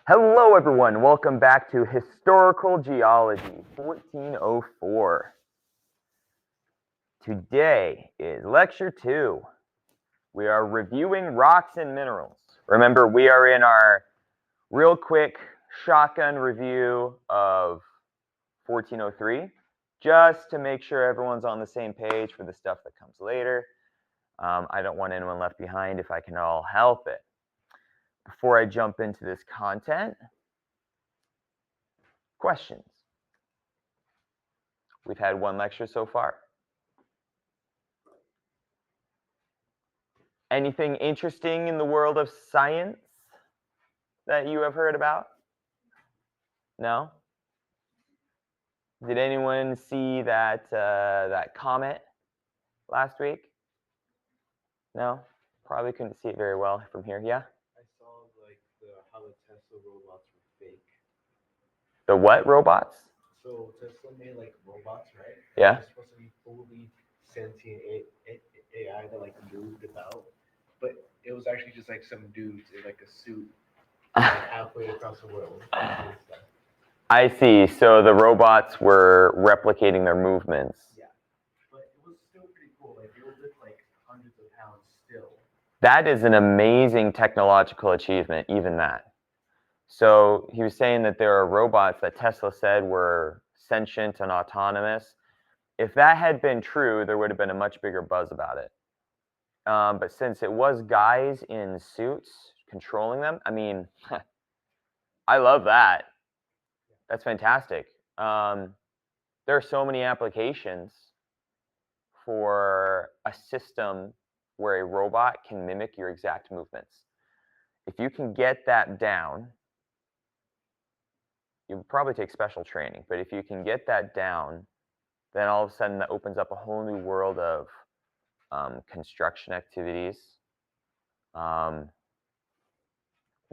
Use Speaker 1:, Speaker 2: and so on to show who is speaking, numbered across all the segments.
Speaker 1: Hello everyone, welcome back to Historical Geology 1404. Today is lecture 2. We are reviewing rocks and minerals. Remember, we are in our real quick shotgun review of 1403, just to make sure everyone's on the same page for the stuff that comes later. I don't want anyone left behind if I can all help it. Before I jump into this content, questions? We've had one lecture so far. Anything interesting in the world of science that you have heard about? No? Did anyone see that that comet last week? No? Probably couldn't see it very well from here. Yeah?
Speaker 2: I saw like how the Tesla robots were fake.
Speaker 1: The what robots?
Speaker 2: So Tesla made like robots, right?
Speaker 1: Yeah.
Speaker 2: They're supposed to be fully sentient AI that like moved about, but it was actually just like some dudes in like a suit like, halfway across the world.
Speaker 1: I see. So the robots were replicating their movements.
Speaker 2: Yeah, but it was still pretty cool. Like it would lift like hundreds of pounds still.
Speaker 1: That is an amazing technological achievement, even that. So he was saying that there are robots that Tesla said were sentient and autonomous. If that had been true, there would have been a much bigger buzz about it. But since it was guys in suits controlling them, I mean, I love that. That's fantastic. There are so many applications for a system where a robot can mimic your exact movements. If you can get that down, you would probably take special training, but if you can get that down, then all of a sudden that opens up a whole new world of construction activities. I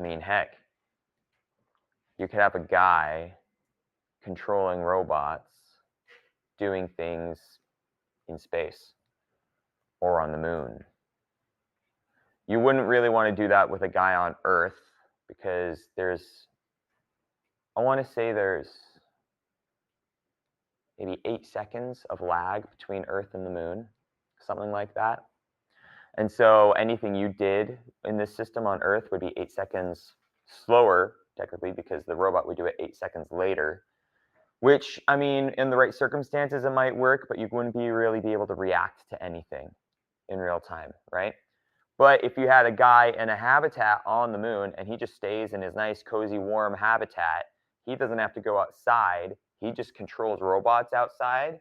Speaker 1: mean, heck, you could have a guy controlling robots doing things in space or on the moon. You wouldn't really want to do that with a guy on Earth because I want to say there's maybe 8 seconds of lag between Earth and the moon, something like that. And so anything you did in this system on Earth would be 8 seconds slower, technically, because the robot would do it 8 seconds later, which, I mean, in the right circumstances, it might work, but you wouldn't really be able to react to anything in real time, right? But if you had a guy in a habitat on the moon and he just stays in his nice, cozy, warm habitat, he doesn't have to go outside. He just controls robots outside.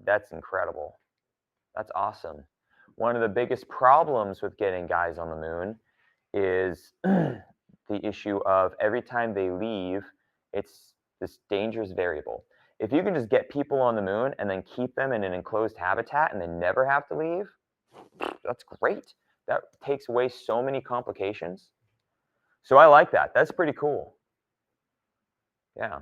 Speaker 1: That's incredible. That's awesome. One of the biggest problems with getting guys on the moon is the issue of every time they leave, it's this dangerous variable. If you can just get people on the moon and then keep them in an enclosed habitat and they never have to leave, that's great. That takes away so many complications. So I like that. That's pretty cool. Yeah.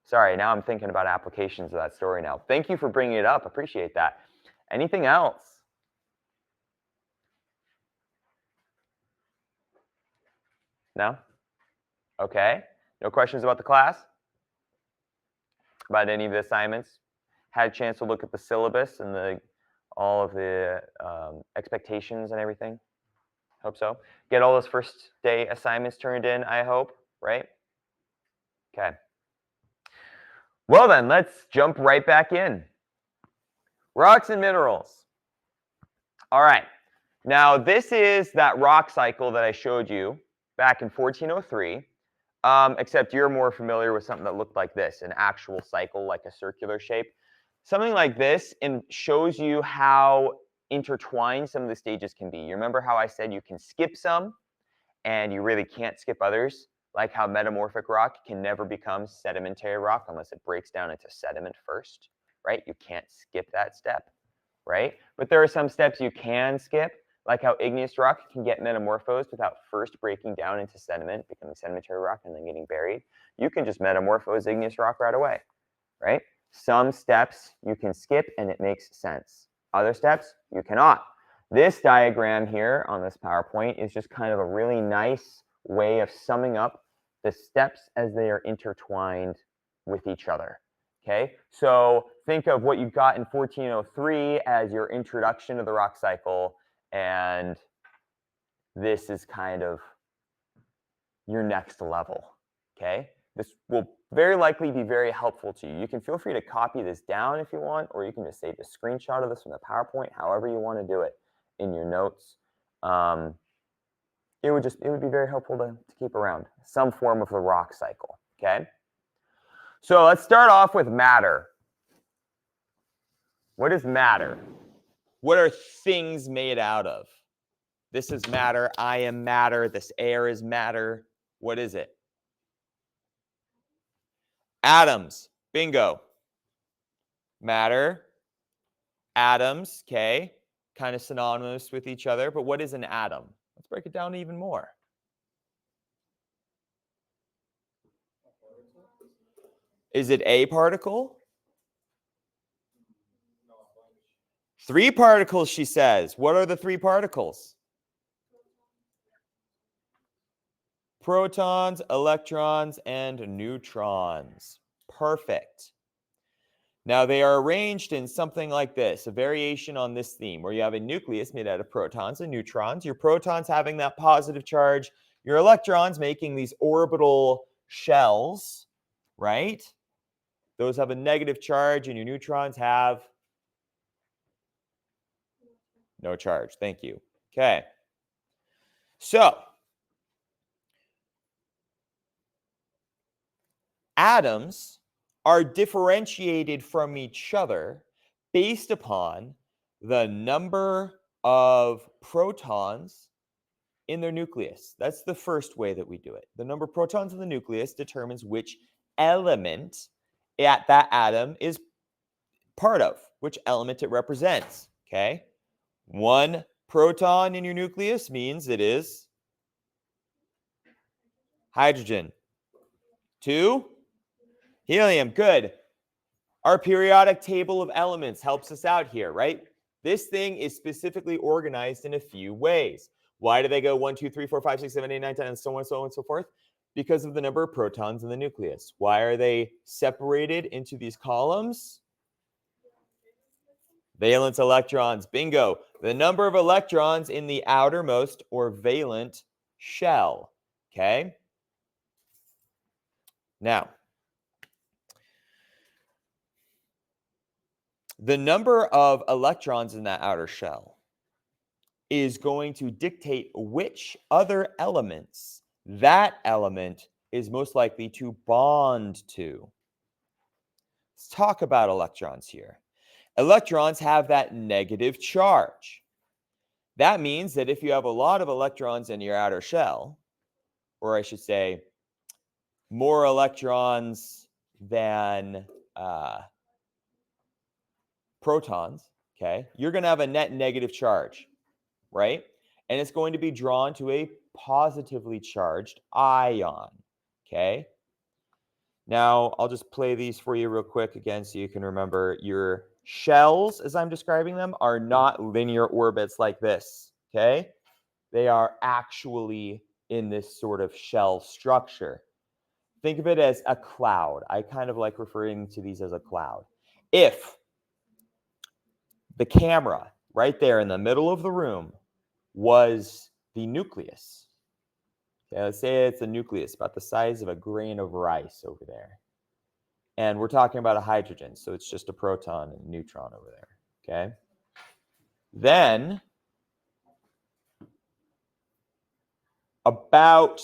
Speaker 1: Sorry, now I'm thinking about applications of that story now. Thank you for bringing it up. Appreciate that. Anything else? No? Okay. No questions about the class? About any of the assignments? Had a chance to look at the syllabus and all of the expectations and everything? Hope so. Get all those first day assignments turned in, I hope, right? Okay. Well then, let's jump right back in. Rocks and minerals. All right. Now, this is that rock cycle that I showed you back in 1403, except you're more familiar with something that looked like this, an actual cycle, like a circular shape. Something like this shows you how intertwined some of the stages can be. You remember how I said you can skip some and you really can't skip others? Like how metamorphic rock can never become sedimentary rock unless it breaks down into sediment first, right? You can't skip that step, right? But there are some steps you can skip, like how igneous rock can get metamorphosed without first breaking down into sediment, becoming sedimentary rock and then getting buried. You can just metamorphose igneous rock right away, right? Some steps you can skip and it makes sense. Other steps you cannot. This diagram here on this PowerPoint is just kind of a really nice way of summing up the steps as they are intertwined with each other. Okay, so think of what you got in 1403 as your introduction to the rock cycle, and this is kind of your next level. Okay, this will very likely be very helpful to you. You can feel free to copy this down if you want, or you can just save a screenshot of this from the PowerPoint, however you want to do it in your notes. It would be very helpful to keep around some form of the rock cycle. Okay, so let's start off with matter. What is matter? What are things made out of? This is matter. I am matter. This air is matter. What is it? Atoms. Bingo. Matter. Atoms. Okay. Kind of synonymous with each other. But what is an atom? Let's break it down even more. Is it a particle? 3 particles, she says. What are the 3 particles? Protons, electrons, and neutrons. Perfect. Now, they are arranged in something like this, a variation on this theme, where you have a nucleus made out of protons and neutrons. Your protons having that positive charge, your electrons making these orbital shells, right? Those have a negative charge, and your neutrons have no charge. Thank you. Okay. So, atoms are differentiated from each other based upon the number of protons in their nucleus. That's the first way that we do it. The number of protons in the nucleus determines which element that atom is part of, which element it represents. Okay? 1 proton in your nucleus means it is hydrogen. 2, helium. Good. Our periodic table of elements helps us out here, right? This thing is specifically organized in a few ways. Why do they go 1, 2, 3, 4, 5, 6, 7, 8, 9, 10, and so on, so on, and so forth? Because of the number of protons in the nucleus. Why are they separated into these columns? Valence electrons. Bingo. The number of electrons in the outermost or valent shell. Okay? Now, the number of electrons in that outer shell is going to dictate which other elements that element is most likely to bond to. Let's talk about electrons here. Electrons have that negative charge. That means that if you have a lot of electrons in your outer shell, or I should say, more electrons than protons, okay, you're going to have a net negative charge, right? And it's going to be drawn to a positively charged ion, okay? Now, I'll just play these for you real quick again so you can remember. Your shells, as I'm describing them, are not linear orbits like this, okay? They are actually in this sort of shell structure. Think of it as a cloud. I kind of like referring to these as a cloud. If the camera right there in the middle of the room was the nucleus, okay, let's say it's a nucleus about the size of a grain of rice over there. And we're talking about a hydrogen, so it's just a proton and a neutron over there, okay? Then, about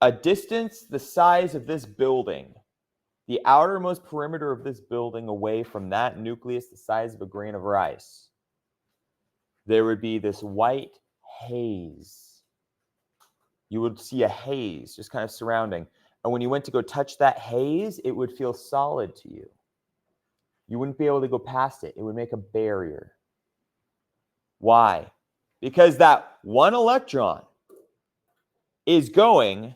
Speaker 1: a distance the size of this building, the outermost perimeter of this building away from that nucleus the size of a grain of rice, there would be this white haze. You would see a haze just kind of surrounding. And when you went to go touch that haze, it would feel solid to you. You wouldn't be able to go past it. It would make a barrier. Why? Because that one electron is going.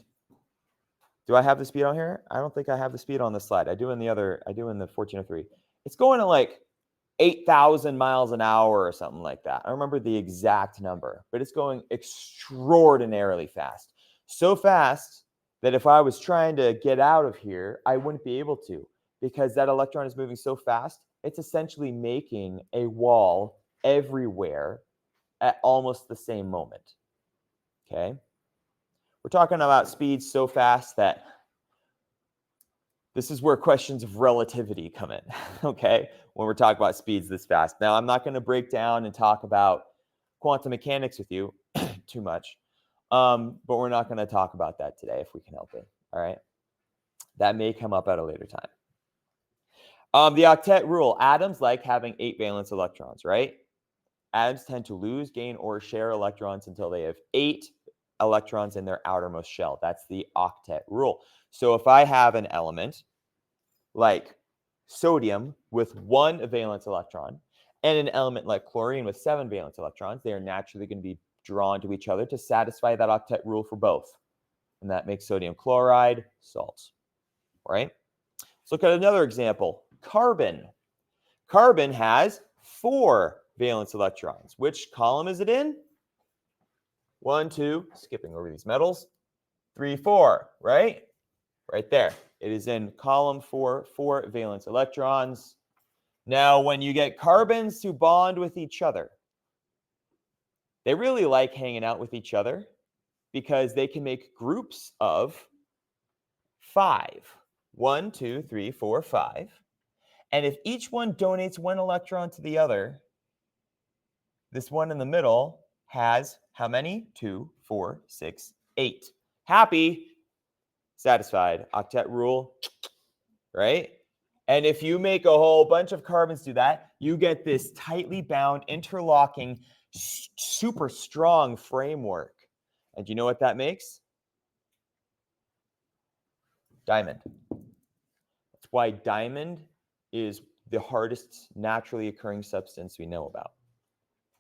Speaker 1: Do I have the speed on here? I don't think I have the speed on this slide. I do in the 1403. It's going at like 8,000 miles an hour or something like that. I don't remember the exact number, but it's going extraordinarily fast. So fast that if I was trying to get out of here, I wouldn't be able to, because that electron is moving so fast, it's essentially making a wall everywhere at almost the same moment. Okay? We're talking about speeds so fast that this is where questions of relativity come in, okay, when we're talking about speeds this fast. Now, I'm not going to break down and talk about quantum mechanics with you too much, but we're not going to talk about that today if we can help it, all right? That may come up at a later time. The octet rule. Atoms like having 8 valence electrons, right? Atoms tend to lose, gain, or share electrons until they have 8 electrons in their outermost shell. That's the octet rule. So if I have an element like sodium with 1 valence electron and an element like chlorine with 7 valence electrons, they are naturally going to be drawn to each other to satisfy that octet rule for both. And that makes sodium chloride salts, right? Let's look at another example. Carbon. Carbon has 4 valence electrons. Which column is it in? 1, 2, skipping over these metals. 3, 4, right? Right there. It is in column 4, 4 valence electrons. Now, when you get carbons to bond with each other, they really like hanging out with each other because they can make groups of 5. 1, 2, 3, 4, 5. And if each one donates 1 electron to the other, this one in the middle has how many? 2, 4, 6, 8. Happy, satisfied. Octet rule, right? And if you make a whole bunch of carbons do that, you get this tightly bound, interlocking, super strong framework. And do you know what that makes? Diamond. That's why diamond is the hardest naturally occurring substance we know about.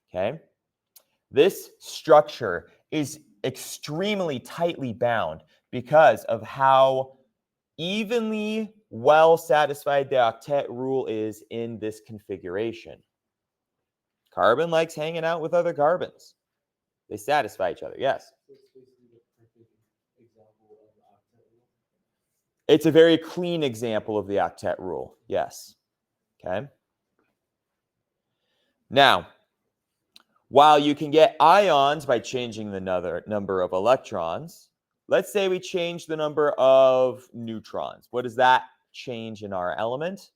Speaker 1: Okay? This structure is extremely tightly bound because of how evenly well satisfied the octet rule is in this configuration. Carbon likes hanging out with other carbons. They satisfy each other, yes.
Speaker 2: So it's basically the perfect example of the octet rule.
Speaker 1: It's a very clean example of the octet rule, yes. Okay. Now, while you can get ions by changing the number of electrons, let's say we change the number of neutrons. What does that change in our element?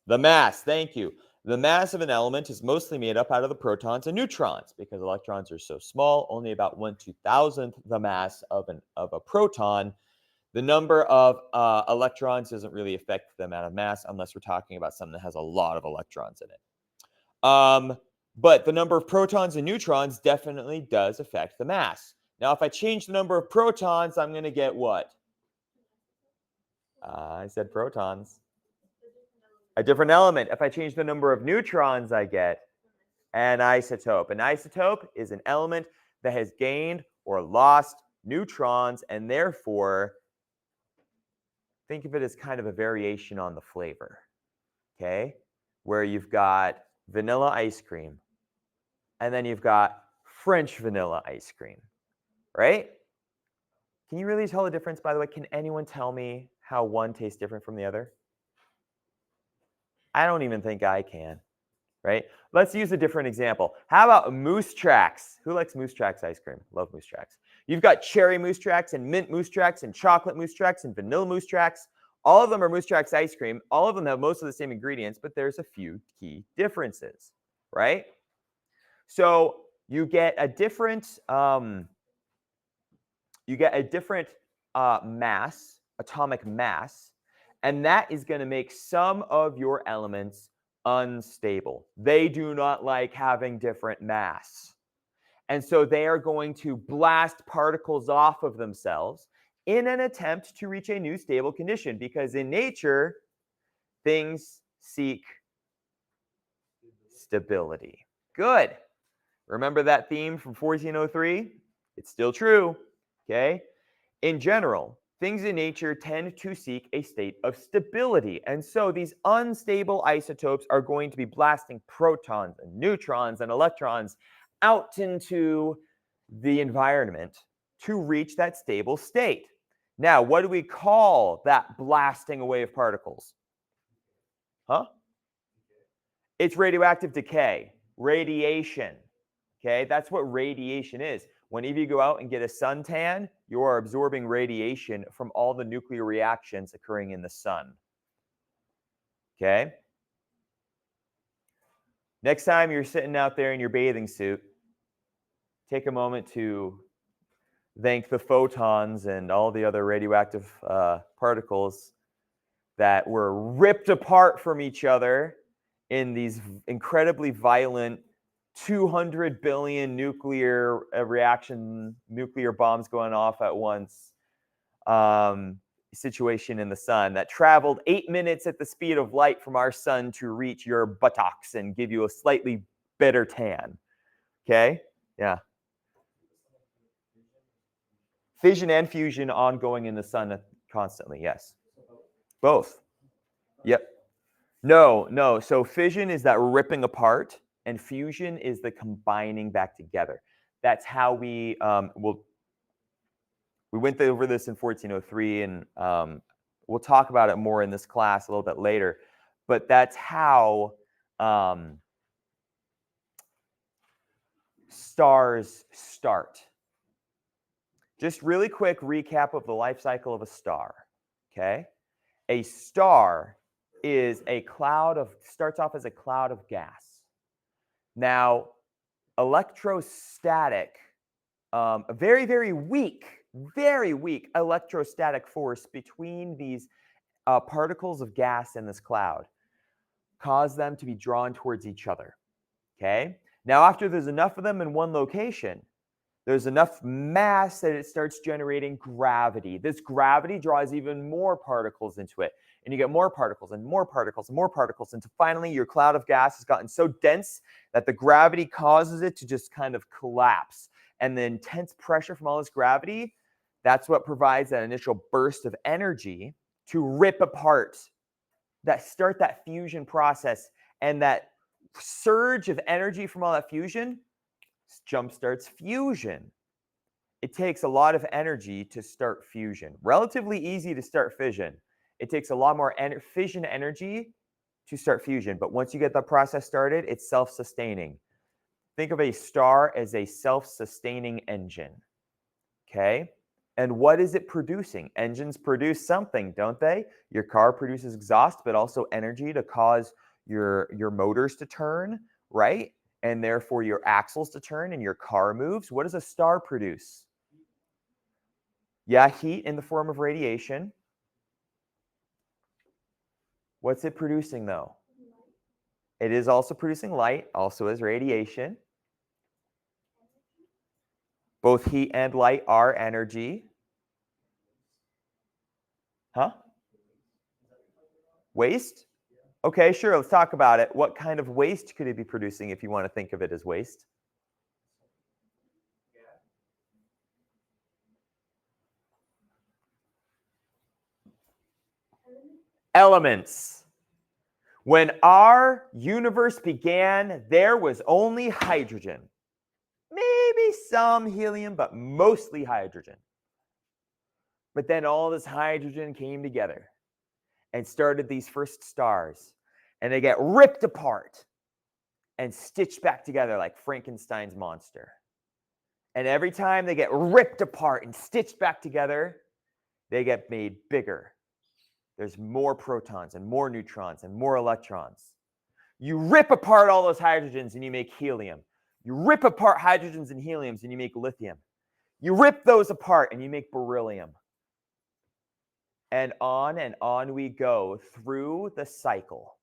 Speaker 1: The mass, thank you. The mass of an element is mostly made up out of the protons and neutrons because electrons are so small, only about 1/2000th the mass of a proton. The number of electrons doesn't really affect the amount of mass unless we're talking about something that has a lot of electrons in it. But the number of protons and neutrons definitely does affect the mass. Now, if I change the number of protons, I'm going to get what? I said protons. A different element. If I change the number of neutrons, I get an isotope. An isotope is an element that has gained or lost neutrons, and therefore, think of it as kind of a variation on the flavor, okay? Where you've got vanilla ice cream, and then you've got French vanilla ice cream, right? Can you really tell the difference, by the way? Can anyone tell me how one tastes different from the other? I don't even think I can, right? Let's use a different example. How about Moose Tracks? Who likes Moose Tracks ice cream? Love Moose Tracks. You've got cherry Moose Tracks and mint Moose Tracks and chocolate Moose Tracks and vanilla Moose Tracks. All of them are Moose Tracks ice cream. All of them have most of the same ingredients, but there's a few key differences, right? So you get a different mass, atomic mass, and that is going to make some of your elements unstable. They do not like having different mass. And so they are going to blast particles off of themselves in an attempt to reach a new stable condition, because in nature, things seek stability. Good. Remember that theme from 1403? It's still true, okay? In general, things in nature tend to seek a state of stability. And so these unstable isotopes are going to be blasting protons and neutrons and electrons out into the environment to reach that stable state. Now, what do we call that blasting away of particles? Huh? It's radioactive decay, radiation. Okay, that's what radiation is. Whenever you go out and get a suntan, you are absorbing radiation from all the nuclear reactions occurring in the sun. Okay? Next time you're sitting out there in your bathing suit, take a moment to thank the photons and all the other radioactive particles that were ripped apart from each other in these incredibly violent 200 billion nuclear nuclear bombs going off at once situation in the sun that traveled 8 minutes at the speed of light from our sun to reach your buttocks and give you a slightly better tan. Okay? Yeah. Fission and fusion ongoing in the sun constantly, yes. Both. Yep. No. So fission is that ripping apart, and fusion is the combining back together. That's how we went over this in 1403, and we'll talk about it more in this class a little bit later. But that's how stars start. Just really quick recap of the life cycle of a star. Okay, a star is starts off as a cloud of gas. Now, electrostatic, a very, very weak electrostatic force between these particles of gas in this cloud cause them to be drawn towards each other. Okay? Now, after there's enough of them in one location, there's enough mass that it starts generating gravity. This gravity draws even more particles into it. And you get more particles and more particles and more particles until finally your cloud of gas has gotten so dense that the gravity causes it to just kind of collapse. And the intense pressure from all this gravity, that's what provides that initial burst of energy to rip apart, start that fusion process. And that surge of energy from all that fusion jumpstarts fusion. It takes a lot of energy to start fusion. Relatively easy to start fission. It takes a lot more fission energy to start fusion. But once you get the process started, it's self-sustaining. Think of a star as a self-sustaining engine. Okay? And what is it producing? Engines produce something, don't they? Your car produces exhaust, but also energy to cause your motors to turn, right? And therefore your axles to turn and your car moves. What does a star produce? Yeah, heat in the form of radiation. What's it producing though? It is also producing light, also as radiation. Both heat and light are energy. Huh? Waste? Okay, sure, let's talk about it. What kind of waste could it be producing if you want to think of it as waste? Elements. When our universe began, there was only hydrogen. Maybe some helium, but mostly hydrogen. But then all this hydrogen came together and started these first stars. And they get ripped apart and stitched back together like Frankenstein's monster. And every time they get ripped apart and stitched back together, they get made bigger. There's more protons and more neutrons and more electrons. You rip apart all those hydrogens and you make helium. You rip apart hydrogens and heliums and you make lithium. You rip those apart and you make beryllium. And on we go through the cycle.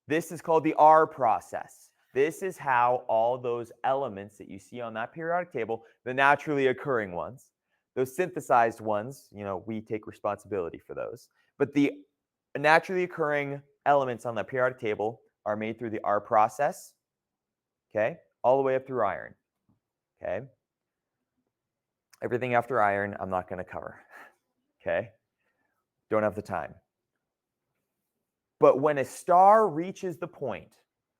Speaker 1: This is called the R process. This is how all those elements that you see on that periodic table, the naturally occurring ones, those synthesized ones, we take responsibility for those. But the naturally occurring elements on the periodic table are made through the R process, okay, all the way up through iron, okay? Everything after iron, I'm not going to cover. Okay? Don't have the time. But when a star reaches the point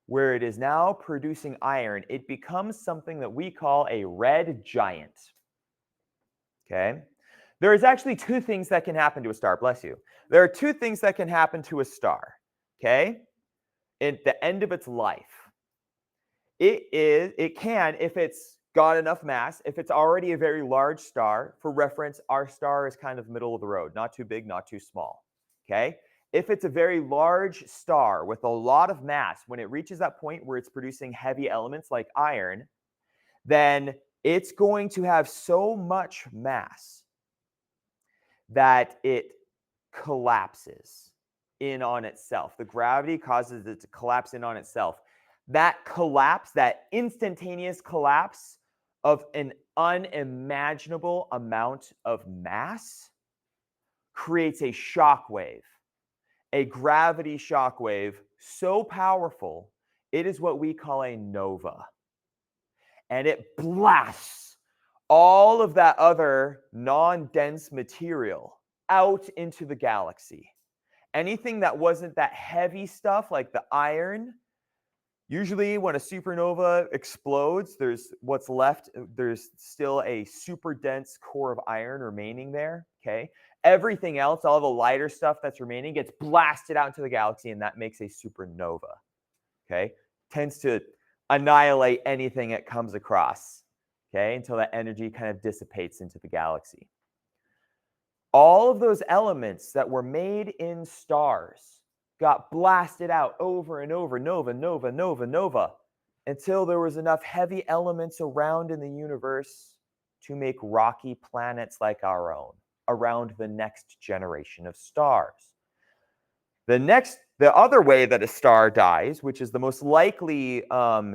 Speaker 1: where it is now producing iron, it becomes something that we call a red giant. Okay? There is actually two things that can happen to a star. Bless you. There are two things that can happen to a star. Okay? At the end of its life. It can, if it's got enough mass, if it's already a very large star. For reference, our star is kind of middle of the road, not too big, not too small. Okay? If it's a very large star with a lot of mass, when it reaches that point where it's producing heavy elements like iron, then it's going to have so much mass that it collapses in on itself. The gravity causes it to collapse in on itself. That collapse, that instantaneous collapse of an unimaginable amount of mass, creates a shock wave, a gravity shock wave so powerful, it is what we call a nova. And it blasts all of that other non-dense material out into the galaxy. Anything that wasn't that heavy stuff like the iron, usually when a supernova explodes, there's what's left, there's still a super dense core of iron remaining there, okay? Everything else, all the lighter stuff that's remaining gets blasted out into the galaxy, and that makes a supernova, okay? Tends to annihilate anything it comes across, okay, until that energy kind of dissipates into the galaxy. All of those elements that were made in stars got blasted out over and over, nova, nova, nova, nova, until there was enough heavy elements around in the universe to make rocky planets like our own around the next generation of stars. The other way that a star dies, which is the most likely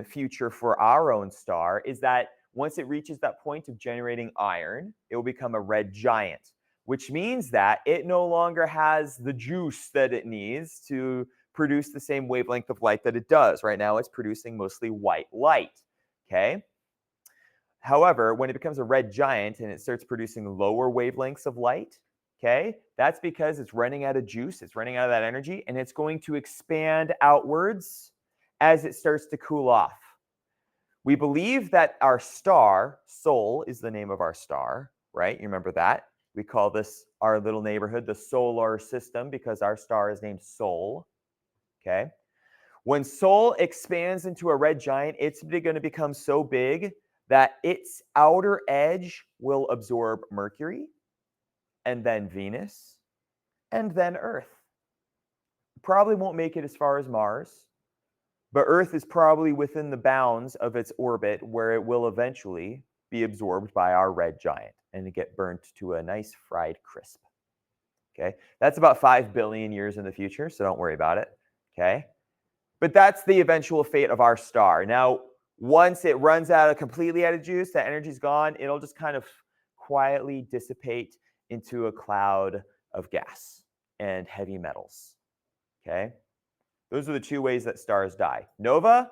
Speaker 1: future for our own star, is that once it reaches that point of generating iron, it will become a red giant, which means that it no longer has the juice that it needs to produce the same wavelength of light that it does. Right now, it's producing mostly white light, okay? However, when it becomes a red giant and it starts producing lower wavelengths of light, okay, that's because it's running out of juice, it's running out of that energy, and it's going to expand outwards as it starts to cool off. We believe that our star, Sol is the name of our star, right? You remember that? We call this our little neighborhood the solar system because our star is named Sol, okay? When Sol expands into a red giant, it's going to become so big that its outer edge will absorb Mercury, and then Venus, and then Earth. Probably won't make it as far as Mars, but Earth is probably within the bounds of its orbit where it will eventually be absorbed by our red giant and get burnt to a nice fried crisp. Okay, that's about 5 billion years in the future, so don't worry about it. Okay, but that's the eventual fate of our star. Now, once it runs completely out of juice, that energy's gone, it'll just kind of quietly dissipate into a cloud of gas and heavy metals. Okay? Those are the two ways that stars die. Nova,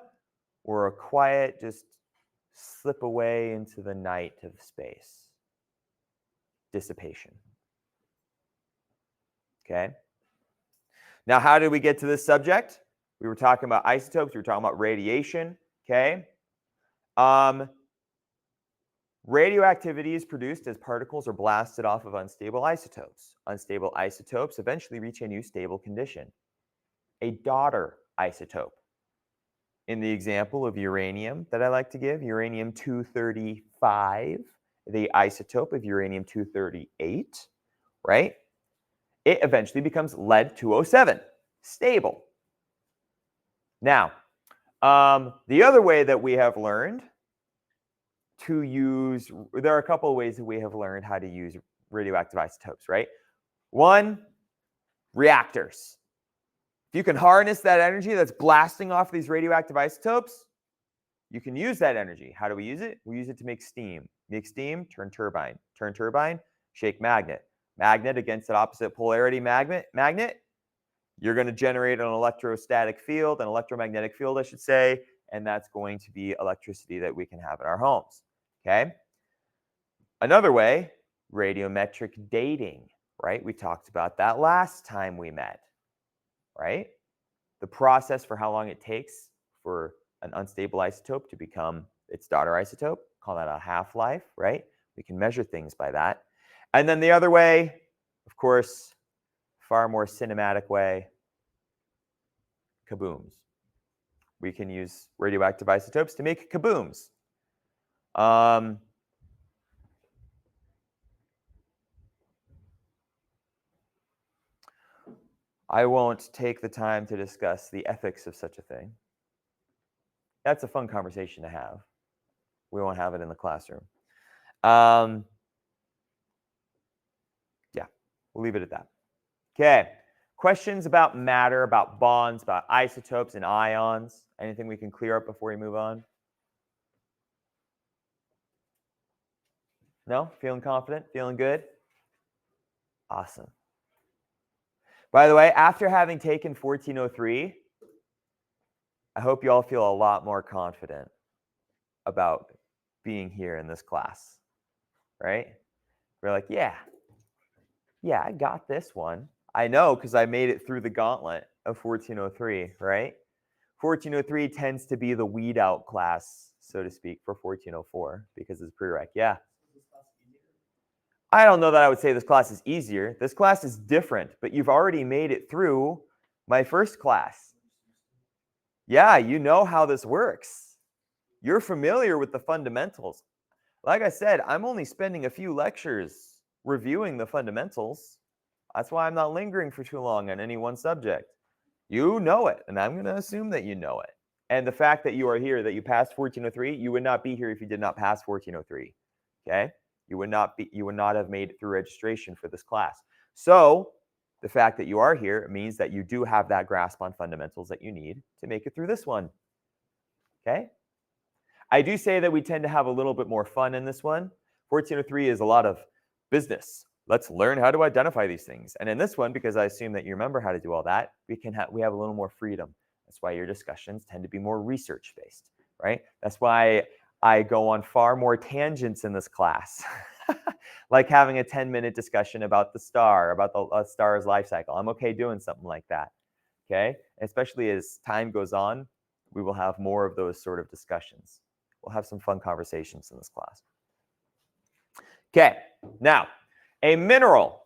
Speaker 1: or a quiet, just slip away into the night of space. Dissipation. Okay? Now, how did we get to this subject? We were talking about isotopes. We were talking about radiation. Okay? Radioactivity is produced as particles are blasted off of unstable isotopes. Unstable isotopes eventually reach a new stable condition, a daughter isotope. In the example of uranium that I like to give, uranium-235, the isotope of uranium-238, right? It eventually becomes lead-207, stable. Now, the other way that we have learned to use, there are a couple of ways that we have learned how to use radioactive isotopes, right? One, reactors. If you can harness that energy that's blasting off these radioactive isotopes, you can use that energy. How do we use it? We use it to make steam. Make steam, turn turbine. Turn turbine, shake magnet. Magnet against an opposite polarity magnet. You're going to generate an electrostatic field, an electromagnetic field, I should say, and that's going to be electricity that we can have in our homes. Okay? Another way, radiometric dating, right? We talked about that last time we met, right? The process for how long it takes for an unstable isotope to become its daughter isotope, call that a half-life, right? We can measure things by that. And then the other way, of course, far more cinematic way, kabooms. We can use radioactive isotopes to make kabooms. I won't take the time to discuss the ethics of such a thing. That's a fun conversation to have. We won't have it in the classroom. Yeah, we'll leave it at that. Okay, questions about matter, about bonds, about isotopes and ions? Anything we can clear up before we move on? No? Feeling confident? Feeling good? Awesome. By the way, after having taken 1403, I hope you all feel a lot more confident about being here in this class, right? We're like, yeah, I got this one. I know because I made it through the gauntlet of 1403, right? 1403 tends to be the weed out class, so to speak, for 1404 because it's prereq. Yeah. I don't know that I would say this class is easier. This class is different, but you've already made it through my first class. Yeah, you know how this works. You're familiar with the fundamentals. Like I said, I'm only spending a few lectures reviewing the fundamentals. That's why I'm not lingering for too long on any one subject. You know it, and I'm going to assume that you know it. And the fact that you are here, that you passed 1403, you would not be here if you did not pass 1403. Okay? You would not have made it through registration for this class. So the fact that you are here means that you do have that grasp on fundamentals that you need to make it through this one. Okay? I do say that we tend to have a little bit more fun in this one. 1403 is a lot of business. Let's learn how to identify these things. And in this one, because I assume that you remember how to do all that, we have a little more freedom. That's why your discussions tend to be more research-based, right? That's why I go on far more tangents in this class, like having a 10-minute discussion about the star, about the star's life cycle. I'm okay doing something like that, okay? Especially as time goes on, we will have more of those sort of discussions. We'll have some fun conversations in this class. Okay, now, a mineral.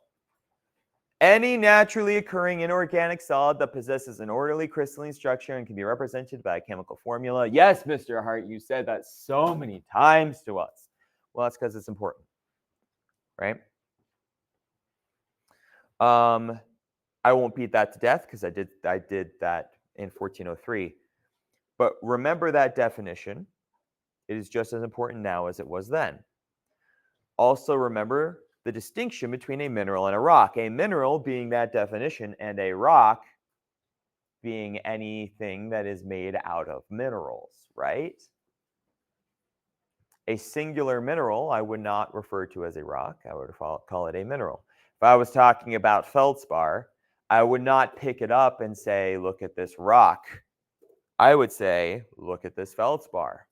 Speaker 1: Any naturally occurring inorganic solid that possesses an orderly crystalline structure and can be represented by a chemical formula. Yes, Mr. Hart, you said that so many times to us. Well, that's because it's important, right? I won't beat that to death because I did that in 1403. But remember that definition. It is just as important now as it was then. Also remember the distinction between a mineral and a rock. A mineral being that definition, and a rock being anything that is made out of minerals, right? A singular mineral I would not refer to as a rock. I would call it a mineral. If I was talking about feldspar, I would not pick it up and say, look at this rock. I would say, look at this feldspar,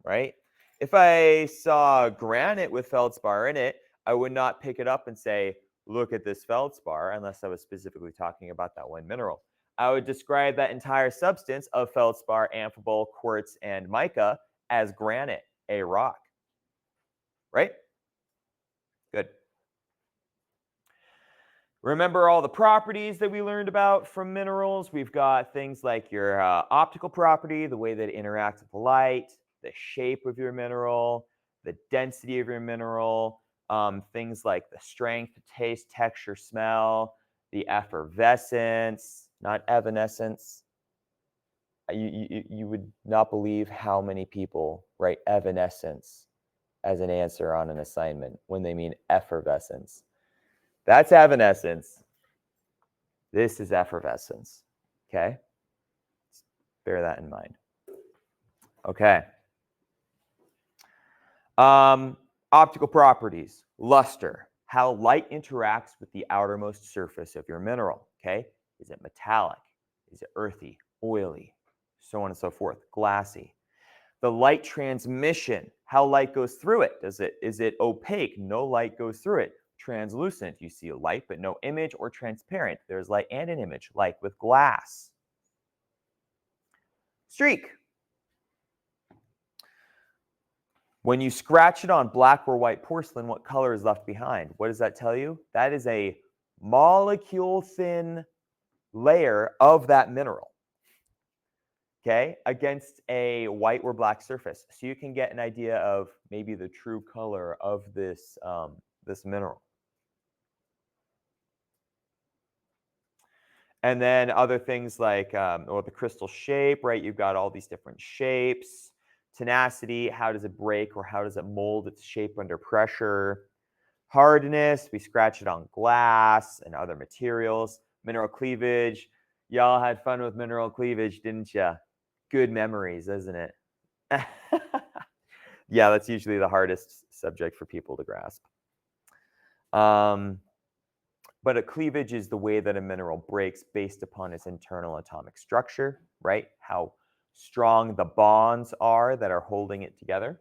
Speaker 1: right? If I saw granite with feldspar in it, I would not pick it up and say, look at this feldspar, unless I was specifically talking about that one mineral. I would describe that entire substance of feldspar, amphibole, quartz, and mica as granite, a rock. Right? Good. Remember all the properties that we learned about from minerals? We've got things like your optical property, the way that it interacts with light, the shape of your mineral, the density of your mineral, things like the strength, taste, texture, smell, the effervescence, not evanescence. You would not believe how many people write evanescence as an answer on an assignment when they mean effervescence. That's evanescence. This is effervescence. Okay? Bear that in mind. Okay. Optical properties, luster, how light interacts with the outermost surface of your mineral. Okay? Is it metallic? Is it earthy, oily, so on and so forth, glassy? The light transmission, How light goes through it? Is it opaque? No light goes through it. Translucent, you see a light but no image, or transparent. There's light and an image, like with glass. Streak. When you scratch it on black or white porcelain, what color is left behind? What does that tell you? That is a molecule-thin layer of that mineral, okay, against a white or black surface. So you can get an idea of maybe the true color of this, this mineral. And then other things like, or the crystal shape, right? You've got all these different shapes. Tenacity, how does it break or how does it mold its shape under pressure? Hardness, we scratch it on glass and other materials. Mineral cleavage, y'all had fun with mineral cleavage, didn't you? Good memories, isn't it? Yeah, that's usually the hardest subject for people to grasp. But a cleavage is the way that a mineral breaks based upon its internal atomic structure, right? How strong the bonds are that are holding it together.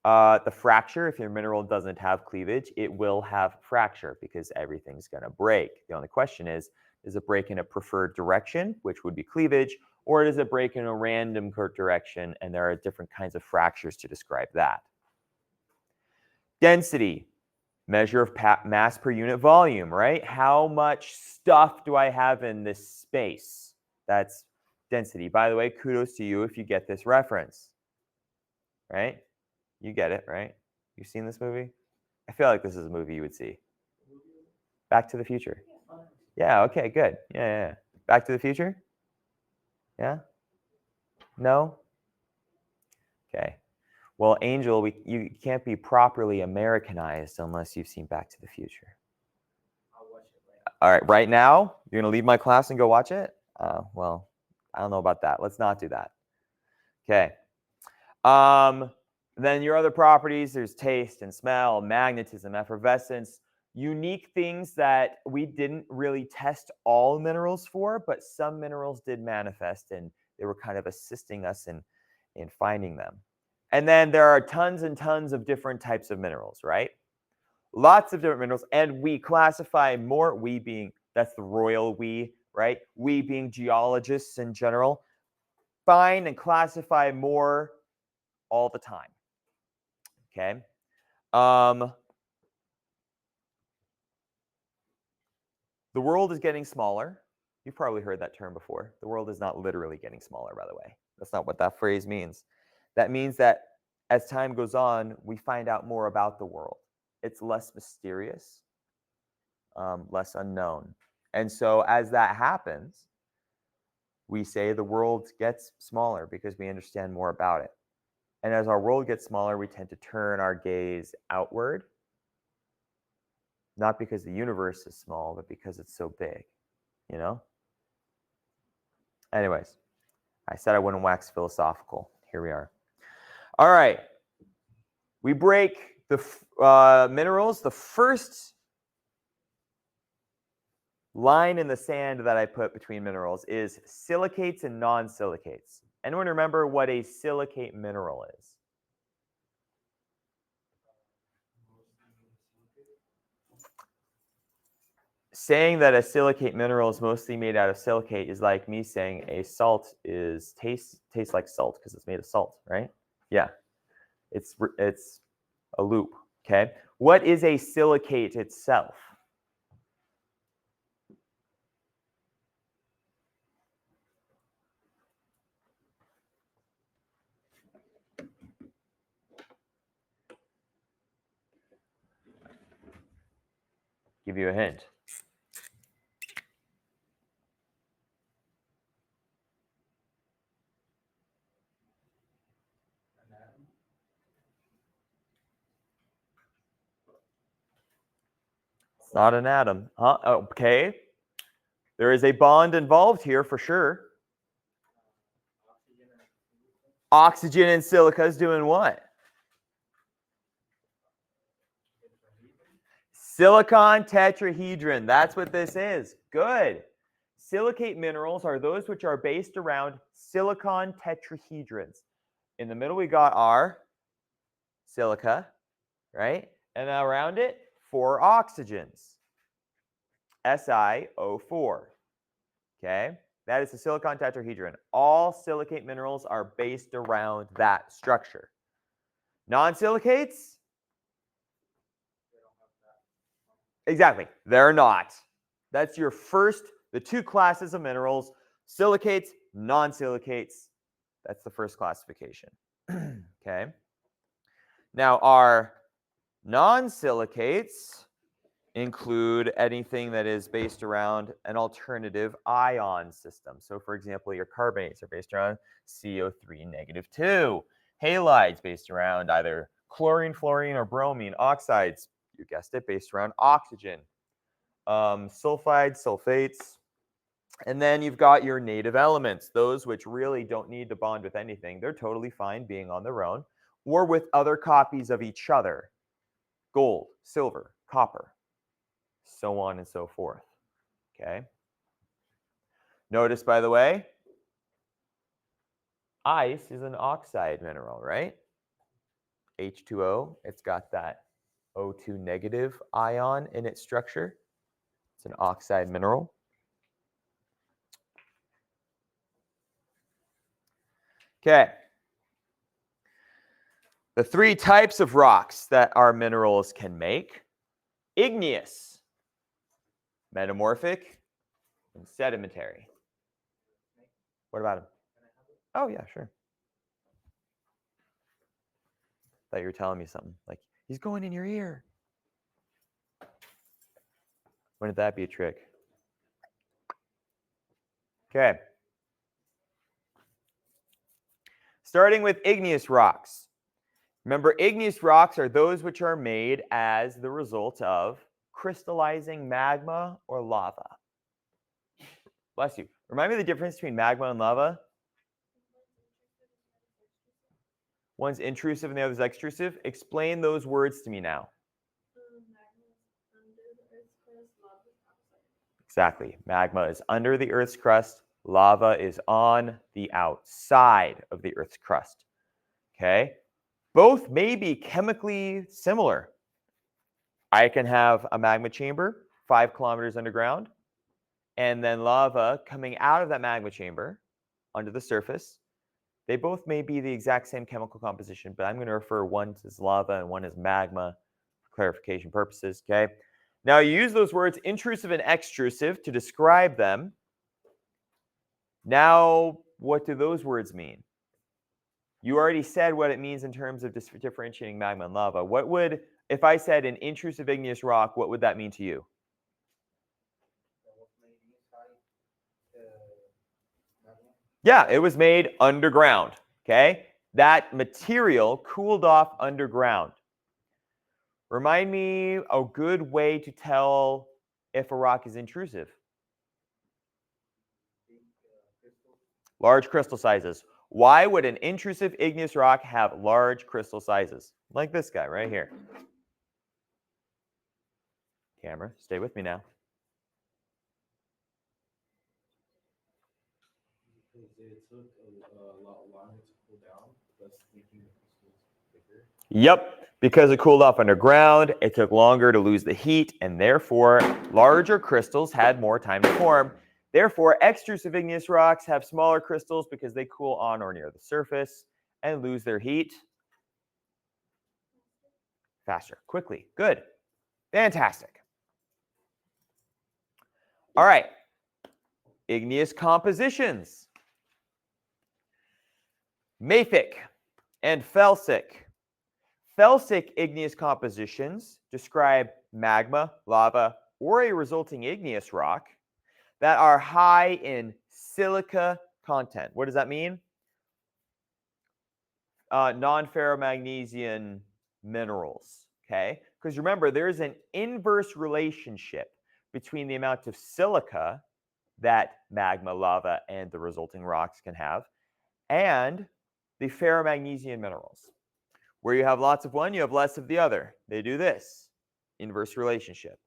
Speaker 1: The fracture, if your mineral doesn't have cleavage, it will have fracture because everything's going to break. The only question is, does it break in a preferred direction, which would be cleavage, or does it break in a random direction? And there are different kinds of fractures to describe that. Density. Measure of mass per unit volume, right? How much stuff do I have in this space? That's density. By the way, kudos to you if you get this reference, right? You get it, right? You've seen this movie? I feel like this is a movie you would see. Back to the Future. Yeah, okay, good. Yeah. Back to the Future? Yeah? No? Okay. Well, Angel, you can't be properly Americanized unless you've seen Back to the Future.
Speaker 2: I'll watch it later.
Speaker 1: All right, right now, you're going to leave my class and go watch it? Well, I don't know about that. Let's not do that. Okay. Then your other properties, there's taste and smell, magnetism, effervescence, unique things that we didn't really test all minerals for, but some minerals did manifest, and they were kind of assisting us in finding them. And then there are tons and tons of different types of minerals, right? Lots of different minerals, and we classify more, we being, that's the royal we, right? We being geologists in general, find and classify more all the time, okay? The world is getting smaller. You've probably heard that term before. The world is not literally getting smaller, by the way. That's not what that phrase means. That means that as time goes on, we find out more about the world. It's less mysterious, less unknown. And so as that happens, we say the world gets smaller because we understand more about it. And as our world gets smaller, we tend to turn our gaze outward, not because the universe is small, but because it's so big, you know? Anyways, I said I wouldn't wax philosophical. Here we are. All right. We break the minerals. The first line in the sand that I put between minerals is silicates and non-silicates. Anyone remember what a silicate mineral is? Saying that a silicate mineral is mostly made out of silicate is like me saying a salt tastes like salt because it's made of salt, right? Yeah, it's a loop. Okay, what is a silicate itself? Give you a hint. It's not an atom. Huh? Okay. There is a bond involved here for sure. Oxygen and silica is doing what? Silicon tetrahedron. That's what this is. Good. Silicate minerals are those which are based around silicon tetrahedrons. In the middle, we got our silica, right? And around it, 4 oxygens, SiO4. Okay, that is the silicon tetrahedron. All silicate minerals are based around that structure. Non-silicates? Exactly, they're not. That's your first, the 2 classes of minerals, silicates, non-silicates. That's the first classification. Okay. Now, our non-silicates include anything that is based around an alternative ion system. So, for example, your carbonates are based around CO3 negative 2. Halides based around either chlorine, fluorine, or bromine. Oxides, you guessed it, based around oxygen. Sulfides, sulfates. And then you've got your native elements, those which really don't need to bond with anything. They're totally fine being on their own or with other copies of each other. Gold, silver, copper, so on and so forth. Okay. Notice, by the way, ice is an oxide mineral, right? H2O, it's got that O2 negative ion in its structure. It's an oxide mineral. Okay. The 3 types of rocks that our minerals can make: igneous, metamorphic, and sedimentary. What about them? Oh, yeah, sure. Thought you were telling me something. Like, he's going in your ear. Wouldn't that be a trick? Okay. Starting with igneous rocks. Remember, igneous rocks are those which are made as the result of crystallizing magma or lava. Bless you. Remind me of the difference between magma and lava. One's intrusive and the other's extrusive. Explain those words to me now. Exactly. Magma is under the Earth's crust. Lava is on the outside of the Earth's crust. Okay? Both may be chemically similar. I can have a magma chamber 5 kilometers underground, and then lava coming out of that magma chamber under the surface. They both may be the exact same chemical composition, but I'm going to refer one as lava and one as magma for clarification purposes. Okay. Now, you use those words intrusive and extrusive to describe them. Now, what do those words mean? You already said what it means in terms of differentiating magma and lava. What would, if I said an intrusive igneous rock, what would that mean to you? Yeah, it was made underground. Okay. That material cooled off underground. Remind me a good way to tell if a rock is intrusive. Large crystal sizes. Why would an intrusive igneous rock have large crystal sizes? Like this guy right here. Camera, stay with me now.
Speaker 2: Because it took a lot longer to cool down, thus making the crystals bigger.
Speaker 1: Yep, because it cooled off underground, it took longer to lose the heat, and therefore larger crystals had more time to form. Therefore, extrusive igneous rocks have smaller crystals because they cool on or near the surface and lose their heat faster, quickly. Good. Fantastic. All right. Igneous compositions. Mafic and felsic. Felsic igneous compositions describe magma, lava, or a resulting igneous rock that are high in silica content. What does that mean? Non-ferromagnesian minerals, okay? Because remember, there's an inverse relationship between the amount of silica that magma, lava, and the resulting rocks can have, and the ferromagnesian minerals. Where you have lots of one, you have less of the other. They do this, inverse relationship,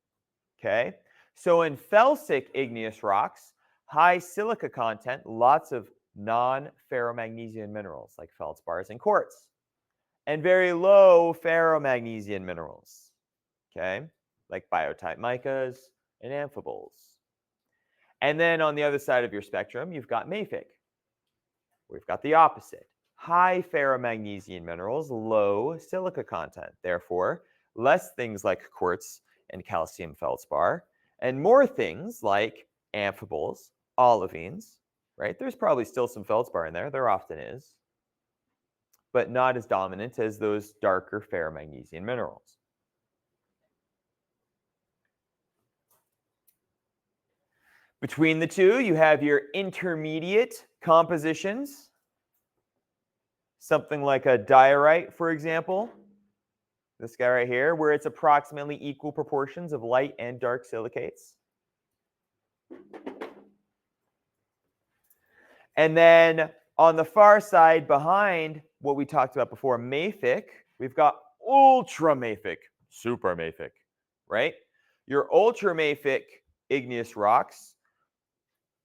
Speaker 1: okay? So in felsic igneous rocks, high silica content, lots of non-ferromagnesian minerals like feldspars and quartz, and very low ferromagnesian minerals, okay, like biotite micas and amphiboles. And then on the other side of your spectrum, you've got mafic. We've got the opposite. High ferromagnesian minerals, low silica content. Therefore, less things like quartz and calcium feldspar, and more things like amphiboles, olivines, right? There's probably still some feldspar in there. There often is. But not as dominant as those darker ferromagnesian minerals. Between the two, you have your intermediate compositions, something like a diorite, for example, this guy right here, where it's approximately equal proportions of light and dark silicates. And then on the far side behind what we talked about before, mafic, we've got ultramafic, supermafic, right? Your ultramafic igneous rocks,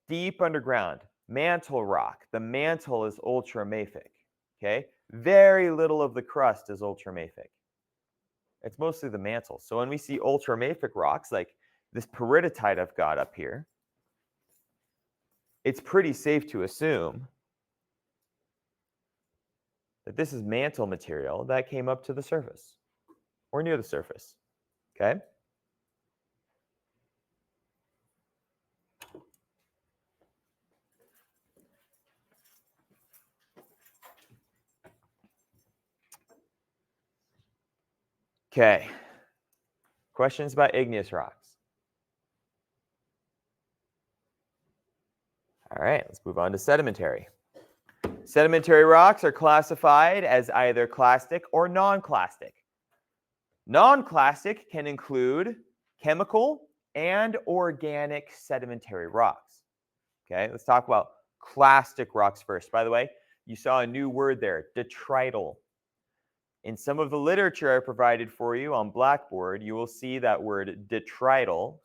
Speaker 1: deep underground, mantle rock. The mantle is ultramafic, okay? Very little of the crust is ultramafic. It's mostly the mantle. So when we see ultramafic rocks, like this peridotite I've got up here, it's pretty safe to assume that this is mantle material that came up to the surface or near the surface, okay? Okay. Questions about igneous rocks? All right, let's move on to sedimentary. Sedimentary rocks are classified as either clastic or non-clastic. Non-clastic can include chemical and organic sedimentary rocks. Okay, let's talk about clastic rocks first. By the way, you saw a new word there, detrital. In some of the literature I provided for you on Blackboard, you will see that word detrital.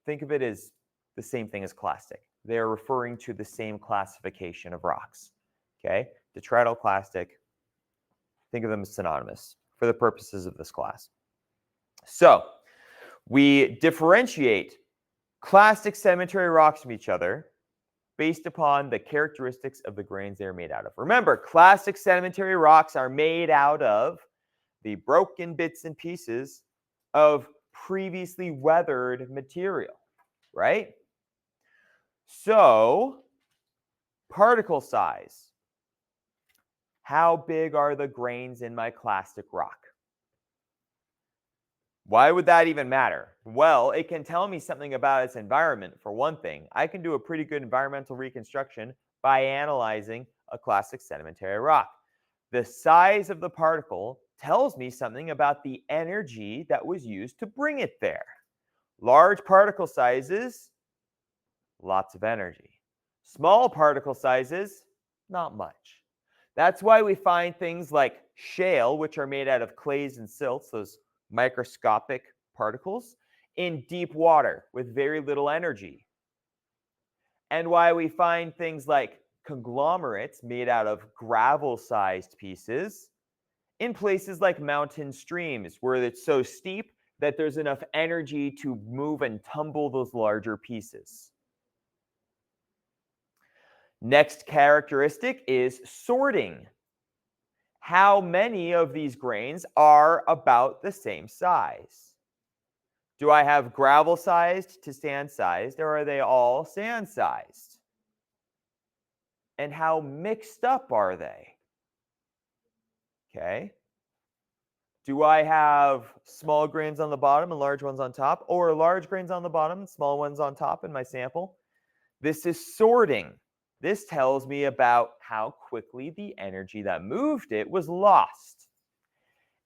Speaker 1: Think of it as the same thing as clastic. They're referring to the same classification of rocks. Okay, detrital, clastic, think of them as synonymous for the purposes of this class. So we differentiate clastic sedimentary rocks from each other based upon the characteristics of the grains they're made out of. Remember, classic sedimentary rocks are made out of the broken bits and pieces of previously weathered material, right? So, particle size. How big are the grains in my clastic rock? Why would that even matter? Well, it can tell me something about its environment, for one thing. I can do a pretty good environmental reconstruction by analyzing a classic sedimentary rock. The size of the particle tells me something about the energy that was used to bring it there. Large particle sizes, lots of energy. Small particle sizes, not much. That's why we find things like shale, which are made out of clays and silts, those microscopic particles, in deep water with very little energy. And why we find things like conglomerates made out of gravel-sized pieces in places like mountain streams, where it's so steep that there's enough energy to move and tumble those larger pieces. Next characteristic is sorting. How many of these grains are about the same size? Do I have gravel-sized to sand-sized, or are they all sand-sized? And how mixed up are they? Okay. Do I have small grains on the bottom and large ones on top, or large grains on the bottom and small ones on top in my sample? This is sorting. This tells me about how quickly the energy that moved it was lost.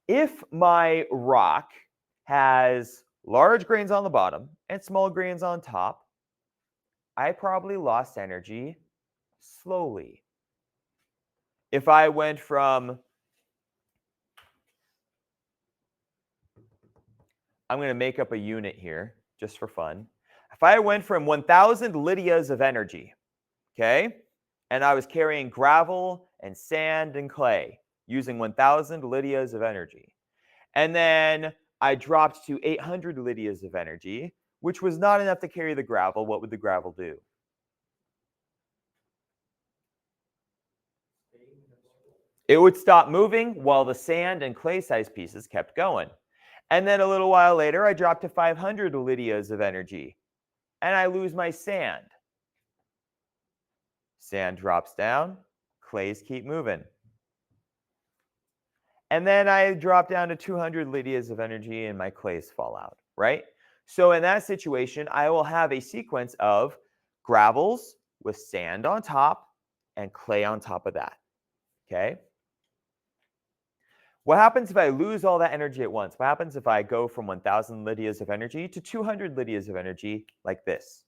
Speaker 1: If my rock has large grains on the bottom and small grains on top, I probably lost energy slowly. If I went from, I'm going to make up a unit here just for fun. If I went from 1,000 lydias of energy, okay, and I was carrying gravel and sand and clay using 1,000 Lydias of energy. And then I dropped to 800 Lydias of energy, which was not enough to carry the gravel. What would the gravel do? It would stop moving while the sand and clay-sized pieces kept going. And then a little while later, I dropped to 500 Lydias of energy, and I lose my sand. Sand drops down, clays keep moving. And then I drop down to 200 Lydias of energy and my clays fall out, right? So in that situation, I will have a sequence of gravels with sand on top and clay on top of that, okay? What happens if I lose all that energy at once? What happens if I go from 1,000 Lydias of energy to 200 Lydias of energy like this?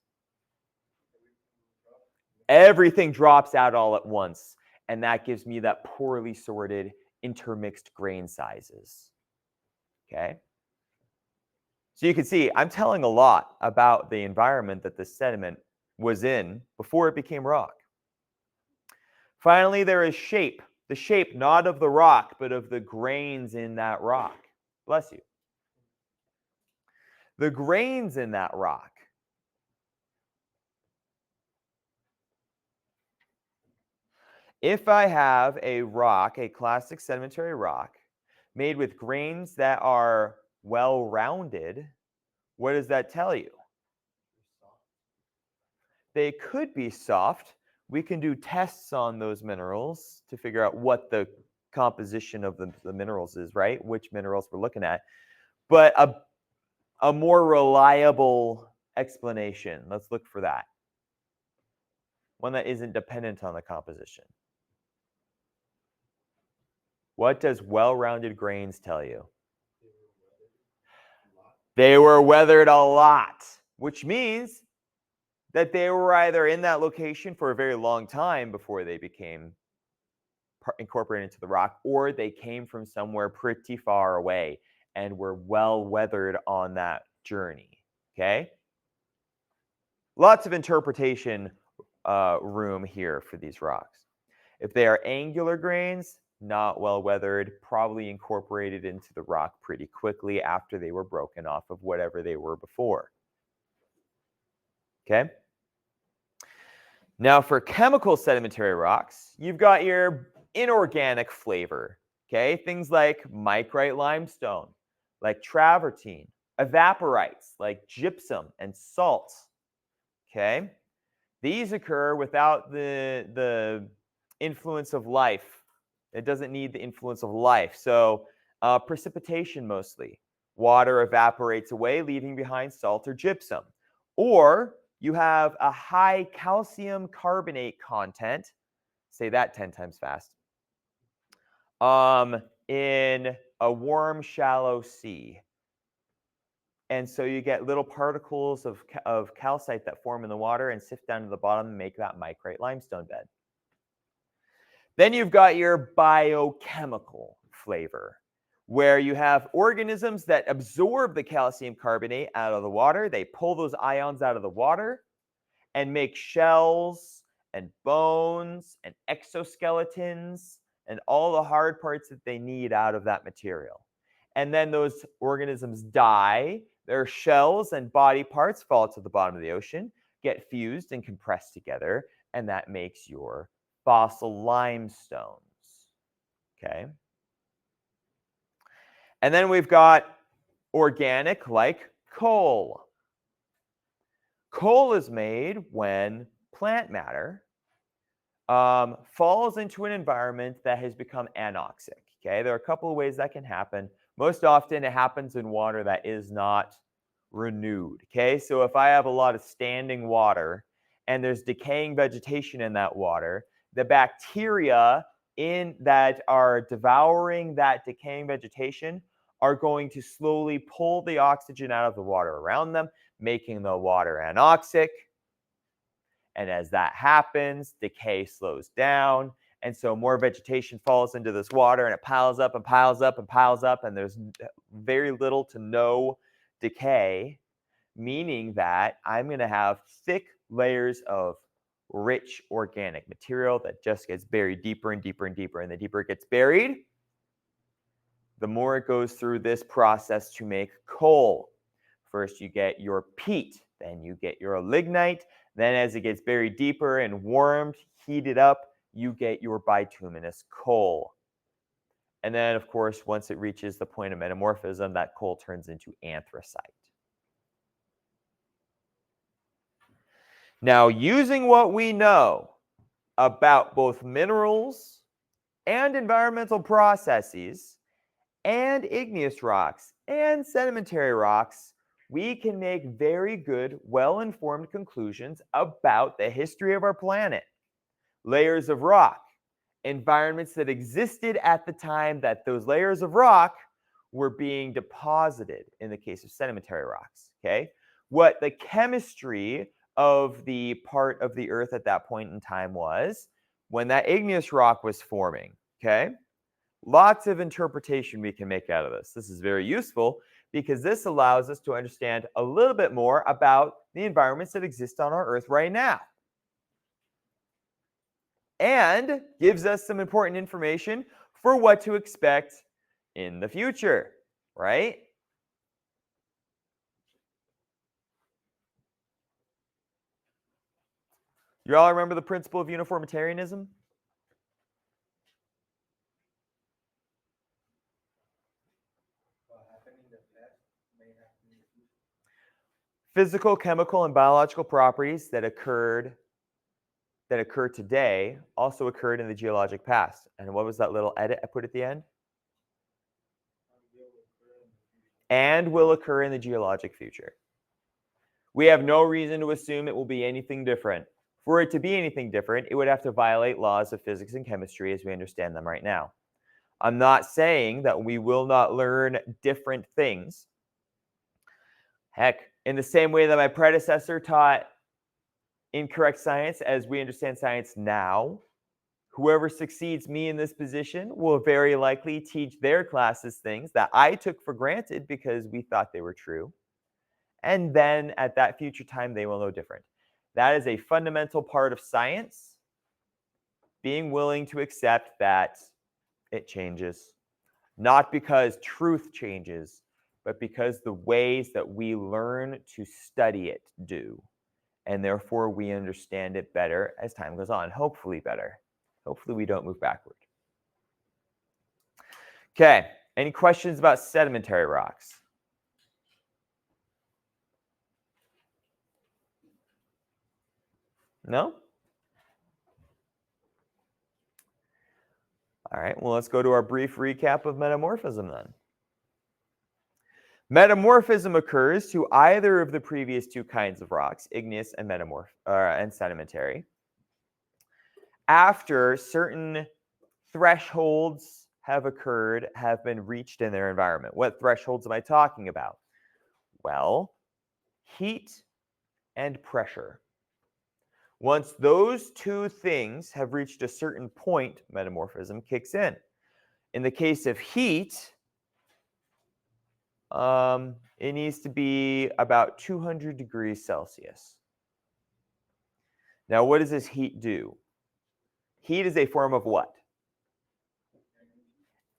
Speaker 1: Everything drops out all at once, and that gives me that poorly sorted intermixed grain sizes, okay? So you can see I'm telling a lot about the environment that this sediment was in before it became rock. Finally, there is shape. The shape not of the rock, but of the grains in that rock. Bless you. The grains in that rock. If I have a rock, a classic sedimentary rock, made with grains that are well-rounded, what does that tell you? They could be soft. We can do tests on those minerals to figure out what the composition of the minerals is, right? Which minerals we're looking at. But a more reliable explanation, let's look for that. One that isn't dependent on the composition. What does well-rounded grains tell you? They were weathered a lot, which means that they were either in that location for a very long time before they became incorporated into the rock, or they came from somewhere pretty far away and were well weathered on that journey, okay? Lots of interpretation room here for these rocks. If they are angular grains, not well weathered, probably incorporated into the rock pretty quickly after they were broken off of whatever they were before. Okay? Now for chemical sedimentary rocks, you've got your inorganic flavor. Okay? Things like micrite limestone, like travertine, evaporites like gypsum and salt. Okay? These occur without the influence of life. It doesn't need the influence of life. So precipitation mostly. Water evaporates away, leaving behind salt or gypsum. Or you have a high calcium carbonate content, say that 10 times fast, in a warm, shallow sea. And so you get little particles of calcite that form in the water and sift down to the bottom and make that micrite limestone bed. Then you've got your biochemical flavor, where you have organisms that absorb the calcium carbonate out of the water. They pull those ions out of the water and make shells and bones and exoskeletons and all the hard parts that they need out of that material. And then those organisms die. Their shells and body parts fall to the bottom of the ocean, get fused and compressed together, and that makes your fossil limestones. Okay. And then we've got organic, like coal. Coal is made when plant matter falls into an environment that has become anoxic. Okay, there are a couple of ways that can happen. Most often, it happens in water that is not renewed. Okay, so if I have a lot of standing water and there's decaying vegetation in that water, the bacteria that are devouring that decaying vegetation are going to slowly pull the oxygen out of the water around them, making the water anoxic. And as that happens, decay slows down. And so more vegetation falls into this water and it piles up and piles up and piles up, and there's very little to no decay, meaning that I'm going to have thick layers of rich organic material that just gets buried deeper and deeper and deeper. And the deeper it gets buried, the more it goes through this process to make coal. First, you get your peat, then you get your lignite. Then as it gets buried deeper and warmed, heated up, you get your bituminous coal. And then, of course, once it reaches the point of metamorphism, that coal turns into anthracite. Now, using what we know about both minerals and environmental processes and igneous rocks and sedimentary rocks, we can make very good, well-informed conclusions about the history of our planet. Layers of rock, environments that existed at the time that those layers of rock were being deposited in the case of sedimentary rocks, okay? What the chemistry of the part of the earth at that point in time was when that igneous rock was forming, okay? Lots of interpretation we can make out of this. This is very useful because this allows us to understand a little bit more about the environments that exist on our earth right now. And gives us some important information for what to expect in the future, right? You all remember the principle of uniformitarianism? Physical, chemical, and biological properties that occur today also occurred in the geologic past. And what was that little edit I put at the end? And will occur in the geologic future. We have no reason to assume it will be anything different. For it to be anything different, it would have to violate laws of physics and chemistry as we understand them right now. I'm not saying that we will not learn different things. Heck, in the same way that my predecessor taught incorrect science as we understand science now, whoever succeeds me in this position will very likely teach their classes things that I took for granted because we thought they were true. And then at that future time, they will know different. That is a fundamental part of science, being willing to accept that it changes, not because truth changes, but because the ways that we learn to study it do. And therefore, we understand it better as time goes on, hopefully better. Hopefully, we don't move backward. Okay, any questions about sedimentary rocks? No? All right, well, let's go to our brief recap of metamorphism then. Metamorphism occurs to either of the previous two kinds of rocks, igneous and and sedimentary, after certain thresholds have been reached in their environment. What thresholds am I talking about? Well, heat and pressure. Once those two things have reached a certain point, metamorphism kicks in. In the case of heat, it needs to be about 200 degrees Celsius. Now, what does this heat do? Heat is a form of what?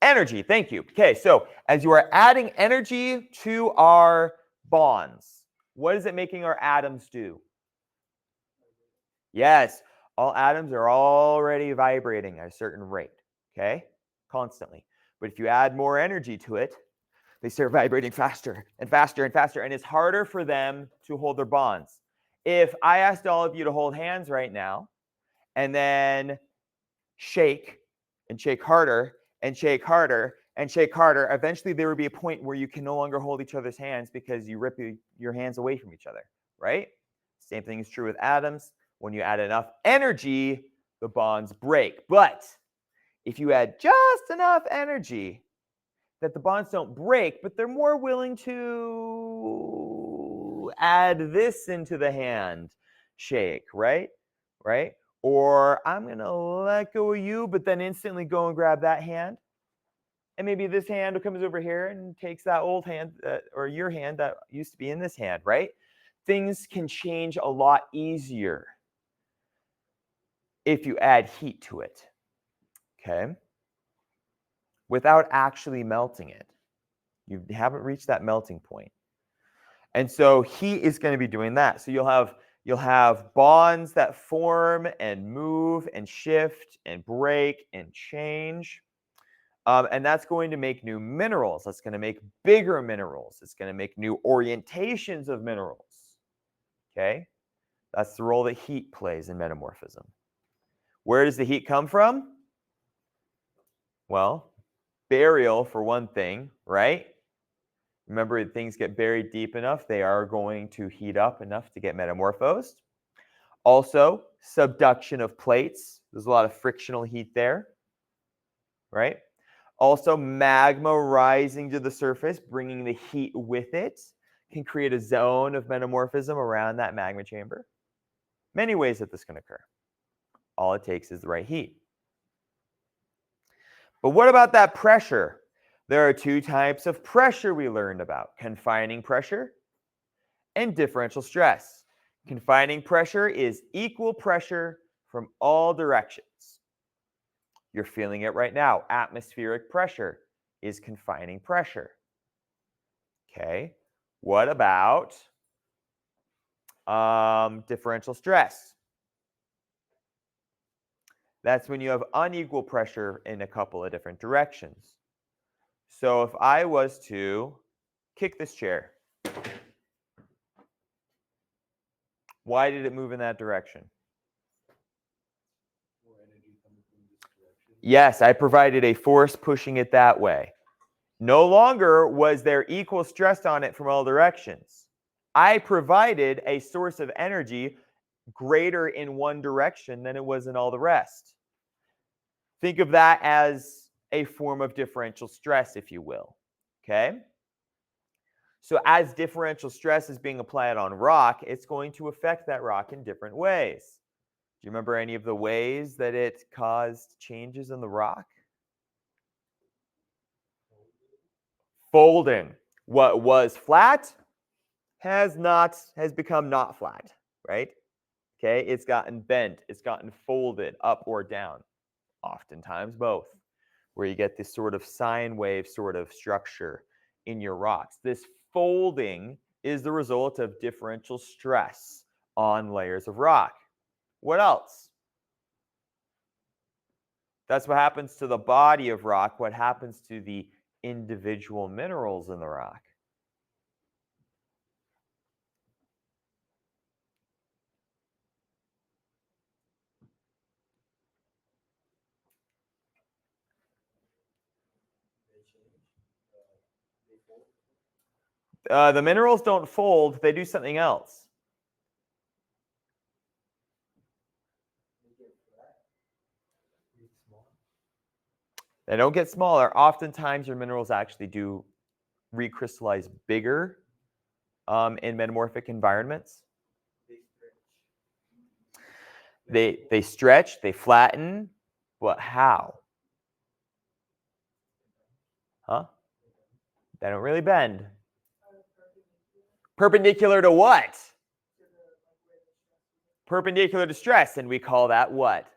Speaker 1: Energy, thank you. Okay, so as you are adding energy to our bonds, what is it making our atoms do? Yes, all atoms are already vibrating at a certain rate, okay? Constantly. But if you add more energy to it, they start vibrating faster and faster and faster, and it's harder for them to hold their bonds. If I asked all of you to hold hands right now, and then shake, and shake harder, and shake harder, and shake harder, eventually there would be a point where you can no longer hold each other's hands because you rip your hands away from each other, right? Same thing is true with atoms. When you add enough energy, the bonds break. But if you add just enough energy that the bonds don't break, but they're more willing to add this into the hand shake, right? Right? Or I'm going to let go of you, but then instantly go and grab that hand. And maybe this hand comes over here and takes that old hand or your hand that used to be in this hand, right? Things can change a lot easier. if you add heat to it, okay? Without actually melting it. You haven't reached that melting point. And so heat is going to be doing that. So you'll have bonds that form and move and shift and break and change. And that's going to make new minerals. That's going to make bigger minerals. It's going to make new orientations of minerals. Okay? That's the role that heat plays in metamorphism. Where does the heat come from? Well, burial for one thing, right? Remember, if things get buried deep enough, they are going to heat up enough to get metamorphosed. Also, subduction of plates. There's a lot of frictional heat there, right? Also, magma rising to the surface, bringing the heat with it, can create a zone of metamorphism around that magma chamber. Many ways that this can occur. All it takes is the right heat. But what about that pressure? There are two types of pressure we learned about: confining pressure and differential stress. Confining pressure is equal pressure from all directions. You're feeling it right now. Atmospheric pressure is confining pressure. Okay. What about differential stress? That's when you have unequal pressure in a couple of different directions. So if I was to kick this chair, why did it move in that direction?
Speaker 2: More energy coming from this direction.
Speaker 1: Yes, I provided a force pushing it that way. No longer was there equal stress on it from all directions. I provided a source of energy greater in one direction than it was in all the rest. Think of that as a form of differential stress, if you will. Okay? So as differential stress is being applied on rock, it's going to affect that rock in different ways. Do you remember any of the ways that it caused changes in the rock? Folding. What was flat has become not flat, right? Okay, it's gotten bent, it's gotten folded up or down, oftentimes both, where you get this sort of sine wave sort of structure in your rocks. This folding is the result of differential stress on layers of rock. What else? That's what happens to the body of rock. What happens to the individual minerals in the rock? The minerals don't fold, they do something else. They don't get smaller. Oftentimes, your minerals actually do recrystallize bigger in metamorphic environments. They stretch, they flatten, but how? Huh? They don't really bend. Perpendicular to what? Perpendicular to stress, and we call that what?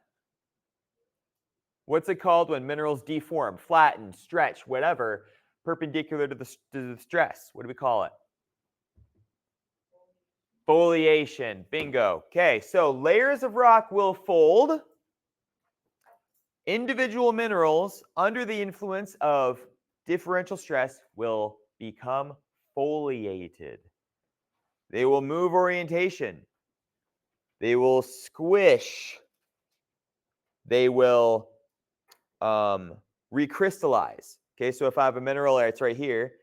Speaker 1: What's it called when minerals deform, flatten, stretch, whatever, perpendicular to the stress? What do we call it? Foliation. Bingo. Okay, so layers of rock will fold. Individual minerals under the influence of differential stress will become foliated. They will move orientation. They will squish. They will recrystallize. Okay, so if I have a mineral, it's right here,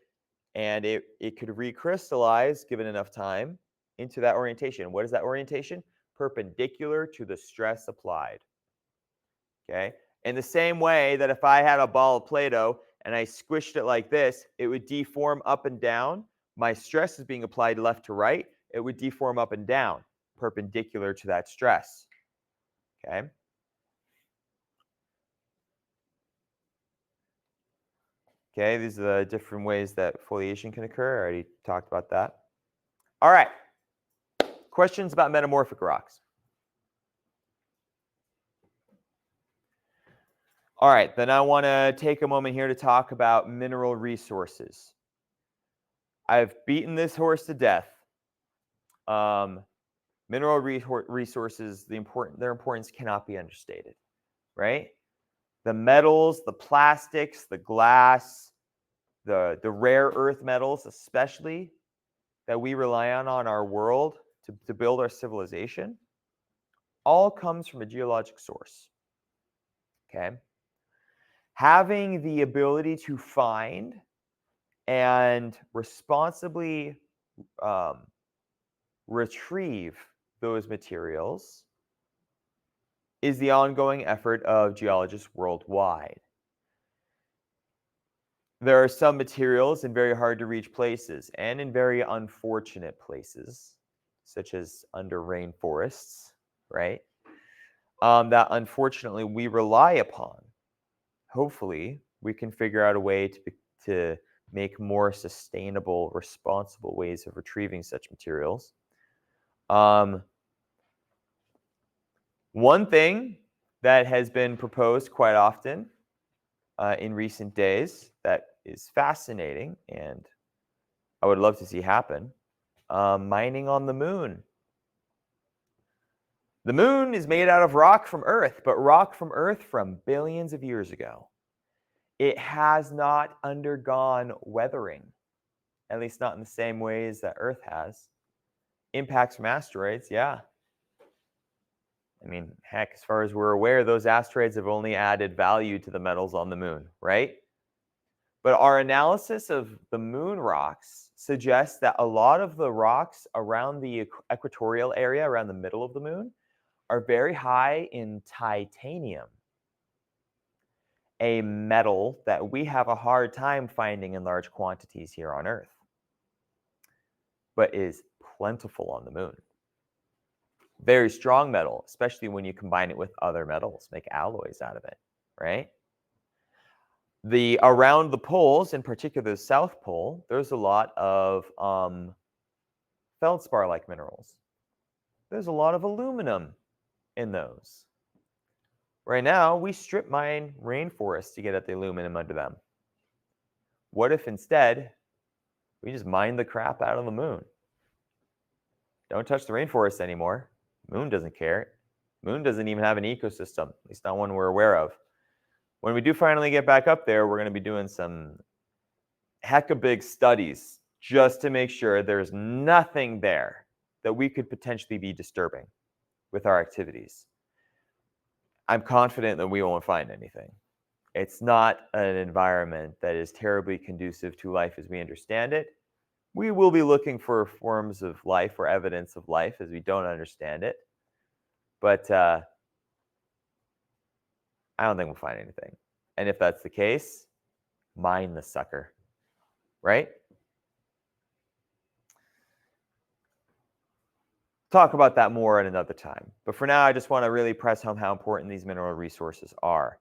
Speaker 1: and it could recrystallize given enough time into that orientation. What is that orientation? Perpendicular to the stress applied. Okay, in the same way that if I had a ball of Play-Doh and I squished it like this, it would deform up and down. My stress is being applied left to right. It would deform up and down, perpendicular to that stress. Okay. Okay, these are the different ways that foliation can occur. I already talked about that. All right. Questions about metamorphic rocks? All right, then I want to take a moment here to talk about mineral resources. I've beaten this horse to death. Mineral resources, their importance cannot be understated, right? The metals, the plastics, the glass, the rare earth metals, especially that we rely on our world to build our civilization, all comes from a geologic source. Okay. Having the ability to find and responsibly retrieve those materials is the ongoing effort of geologists worldwide. There are some materials in very hard to reach places and in very unfortunate places, such as under rainforests, right? That unfortunately we rely upon. Hopefully, we can figure out a way to make more sustainable, responsible ways of retrieving such materials. One thing that has been proposed quite often in recent days that is fascinating and I would love to see happen, mining on the moon. The moon is made out of rock from Earth, but rock from Earth from billions of years ago. It has not undergone weathering, at least not in the same ways that Earth has. Impacts from asteroids, yeah. I mean, heck, as far as we're aware, those asteroids have only added value to the metals on the moon, right? But our analysis of the moon rocks suggests that a lot of the rocks around the equatorial area, around the middle of the moon, are very high in titanium, a metal that we have a hard time finding in large quantities here on Earth, but is plentiful on the moon. Very strong metal, especially when you combine it with other metals, make alloys out of it, right? Around the poles, in particular the South Pole, there's a lot of feldspar-like minerals. There's a lot of aluminum in those. Right now, we strip mine rainforests to get at the aluminum under them. What if instead we just mine the crap out of the moon? Don't touch the rainforest anymore. Moon doesn't care. Moon doesn't even have an ecosystem, at least not one we're aware of. When we do finally get back up there, we're going to be doing some heck of big studies just to make sure there's nothing there that we could potentially be disturbing with our activities. I'm confident that we won't find anything. It's not an environment that is terribly conducive to life as we understand it. We will be looking for forms of life or evidence of life as we don't understand it. But I don't think we'll find anything. And if that's the case, mine the sucker, right? Talk about that more at another time. But for now, I just want to really press home how important these mineral resources are.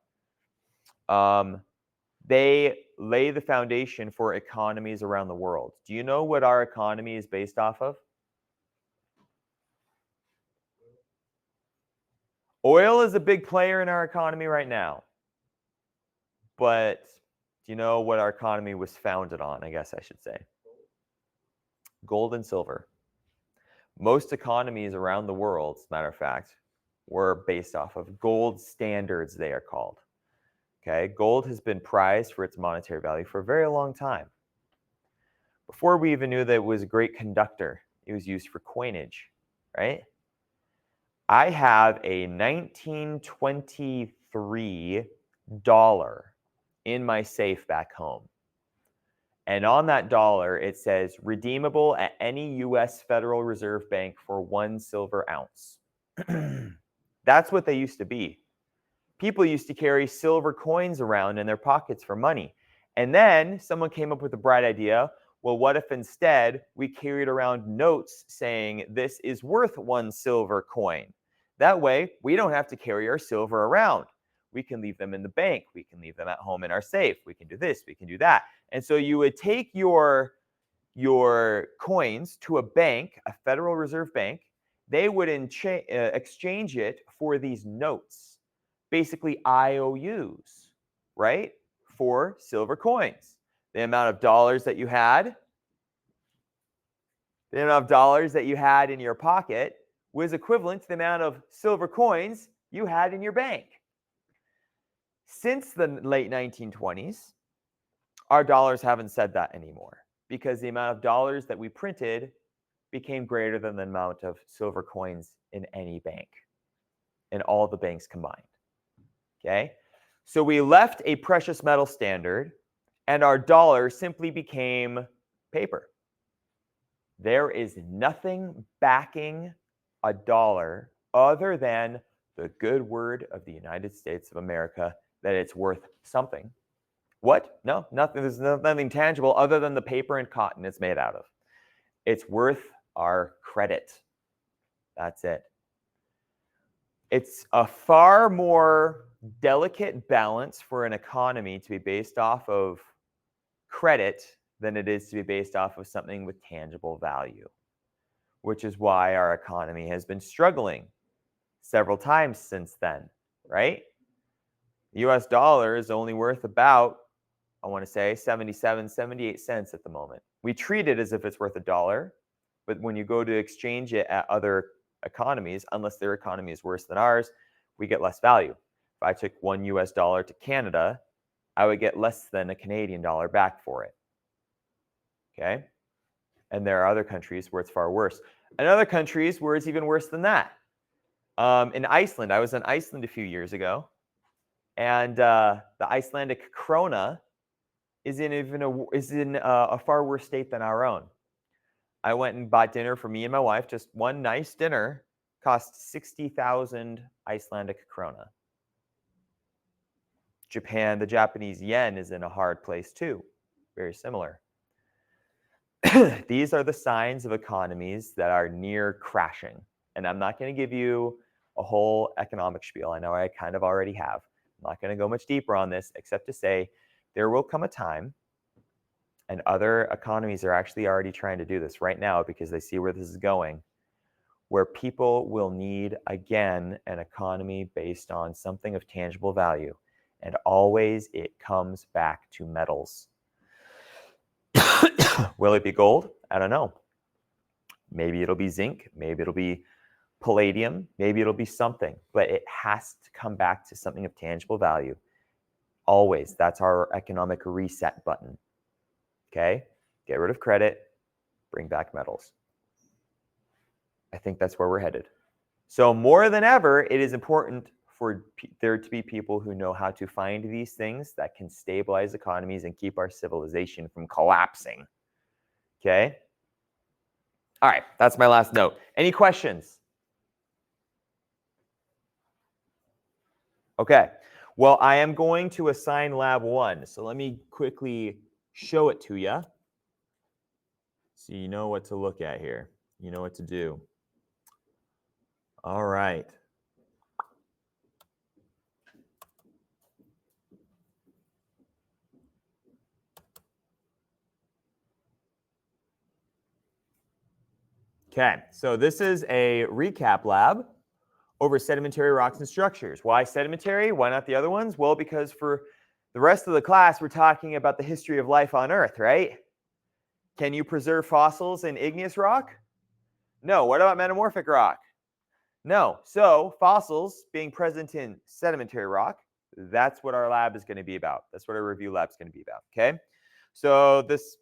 Speaker 1: They lay the foundation for economies around the world. Do you know what our economy is based off of? Oil is a big player in our economy right now. But do you know what our economy was founded on, I guess I should say? Gold and silver. Most economies around the world, as a matter of fact, were based off of gold standards, they are called. Okay, gold has been prized for its monetary value for a very long time. Before we even knew that it was a great conductor, it was used for coinage, right? I have a 1923 dollar in my safe back home. And on that dollar, it says redeemable at any US Federal Reserve Bank for 1 silver ounce. That's what they used to be. People used to carry silver coins around in their pockets for money. And then someone came up with a bright idea. Well, what if instead we carried around notes saying this is worth 1 silver coin? That way, we don't have to carry our silver around. We can leave them in the bank. We can leave them at home in our safe. We can do this. We can do that. And so you would take your coins to a bank, a Federal Reserve Bank. They would exchange it for these notes, basically IOUs. right, for silver coins. The amount of dollars that you had, the amount of dollars that you had in your pocket was equivalent to the amount of silver coins you had in your bank. Since the late 1920s, our dollars haven't said that anymore because the amount of dollars that we printed became greater than the amount of silver coins in any bank, in all the banks combined. Okay? So we left a precious metal standard and our dollar simply became paper. There is nothing backing a dollar other than the good word of the United States of America that it's worth something. What? No, nothing. There's nothing tangible other than the paper and cotton it's made out of. It's worth our credit. That's it. It's a far more delicate balance for an economy to be based off of credit than it is to be based off of something with tangible value, which is why our economy has been struggling several times since then, right? The US dollar is only worth about, I want to say, 77, 78 cents at the moment. We treat it as if it's worth $1, but when you go to exchange it at other economies, unless their economy is worse than ours, we get less value. If I took $1 US to Canada, I would get less than a Canadian dollar back for it. Okay? And there are other countries where it's far worse. And other countries where it's even worse than that. In Iceland, I was in Iceland a few years ago, and the Icelandic krona is in a far worse state than our own. I went and bought dinner for me and my wife. Just one nice dinner cost 60,000 Icelandic krona. Japan, the Japanese yen is in a hard place too. Very similar. These are the signs of economies that are near crashing. And I'm not going to give you a whole economic spiel. I know I kind of already have. I'm not going to go much deeper on this, except to say there will come a time, and other economies are actually already trying to do this right now because they see where this is going, where people will need, again, an economy based on something of tangible value. And always it comes back to metals. Will it be gold? I don't know. Maybe it'll be zinc. Maybe it'll be palladium. Maybe it'll be something. But it has to come back to something of tangible value. Always. That's our economic reset button. Okay? Get rid of credit. Bring back metals. I think that's where we're headed. So more than ever, it is important for there to be people who know how to find these things that can stabilize economies and keep our civilization from collapsing. Okay? All right, that's my last note. Any questions? Okay, well, I am going to assign lab 1. So let me quickly show it to you so you know what to look at here. You know what to do. All right. Okay, so this is a recap lab over sedimentary rocks and structures. Why sedimentary? Why not the other ones? Well, because for the rest of the class, we're talking about the history of life on Earth, right? Can you preserve fossils in igneous rock? No. What about metamorphic rock? No. So fossils being present in sedimentary rock, that's what our lab is going to be about. That's what our review lab is going to be about, okay? So this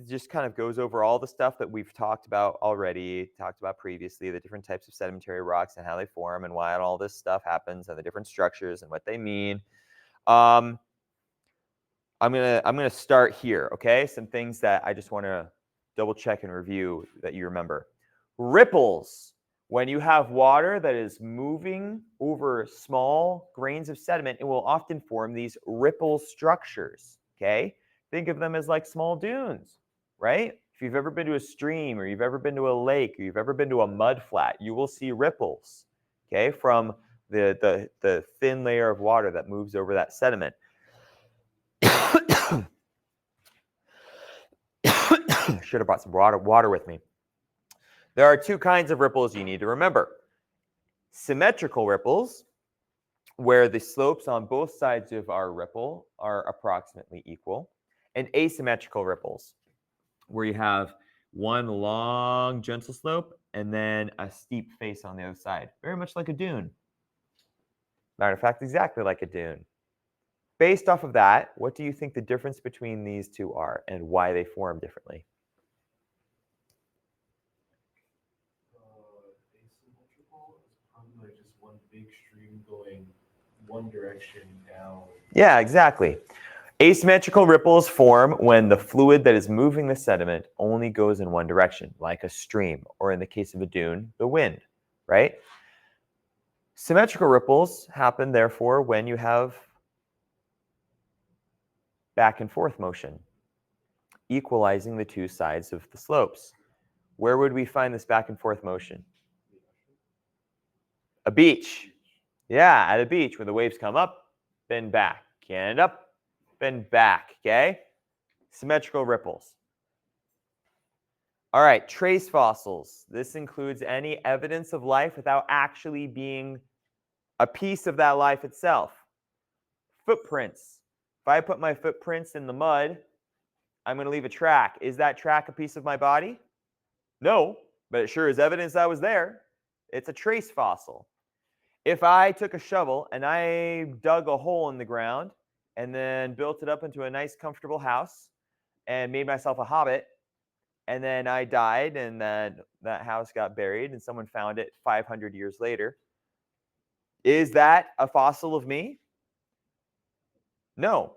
Speaker 1: just kind of goes over all the stuff that we've talked about already, talked about previously, the different types of sedimentary rocks and how they form and why all this stuff happens and the different structures and what they mean. I'm gonna start here, okay? Some things that I just want to double check and review that you remember. Ripples. When you have water that is moving over small grains of sediment, it will often form these ripple structures, okay? Think of them as like small dunes, right? If you've ever been to a stream or you've ever been to a lake or you've ever been to a mud flat, you will see ripples, okay, from the thin layer of water that moves over that sediment. Should have brought some water with me. There are two kinds of ripples you need to remember. Symmetrical ripples, where the slopes on both sides of our ripple are approximately equal, and asymmetrical ripples, where you have one long, gentle slope and then a steep face on the other side, very much like a dune. Matter of fact, exactly like a dune. Based off of that, what do you think the difference between these two are and why they form differently?
Speaker 2: Asymmetrical is probably like just one big stream going one direction down.
Speaker 1: Yeah, exactly. Asymmetrical ripples form when the fluid that is moving the sediment only goes in one direction, like a stream, or in the case of a dune, the wind, right? Symmetrical ripples happen, therefore, when you have back and forth motion, equalizing the two sides of the slopes. Where would we find this back and forth motion? A beach. Yeah, at a beach where the waves come up, then back, and up, then back, okay? Symmetrical ripples. All right, trace fossils. This includes any evidence of life without actually being a piece of that life itself. Footprints. If I put my footprints in the mud, I'm going to leave a track. Is that track a piece of my body? No, but it sure is evidence I was there. It's a trace fossil. If I took a shovel and I dug a hole in the ground and then built it up into a nice, comfortable house and made myself a hobbit, and then I died and that house got buried and someone found it 500 years later, is that a fossil of me? No.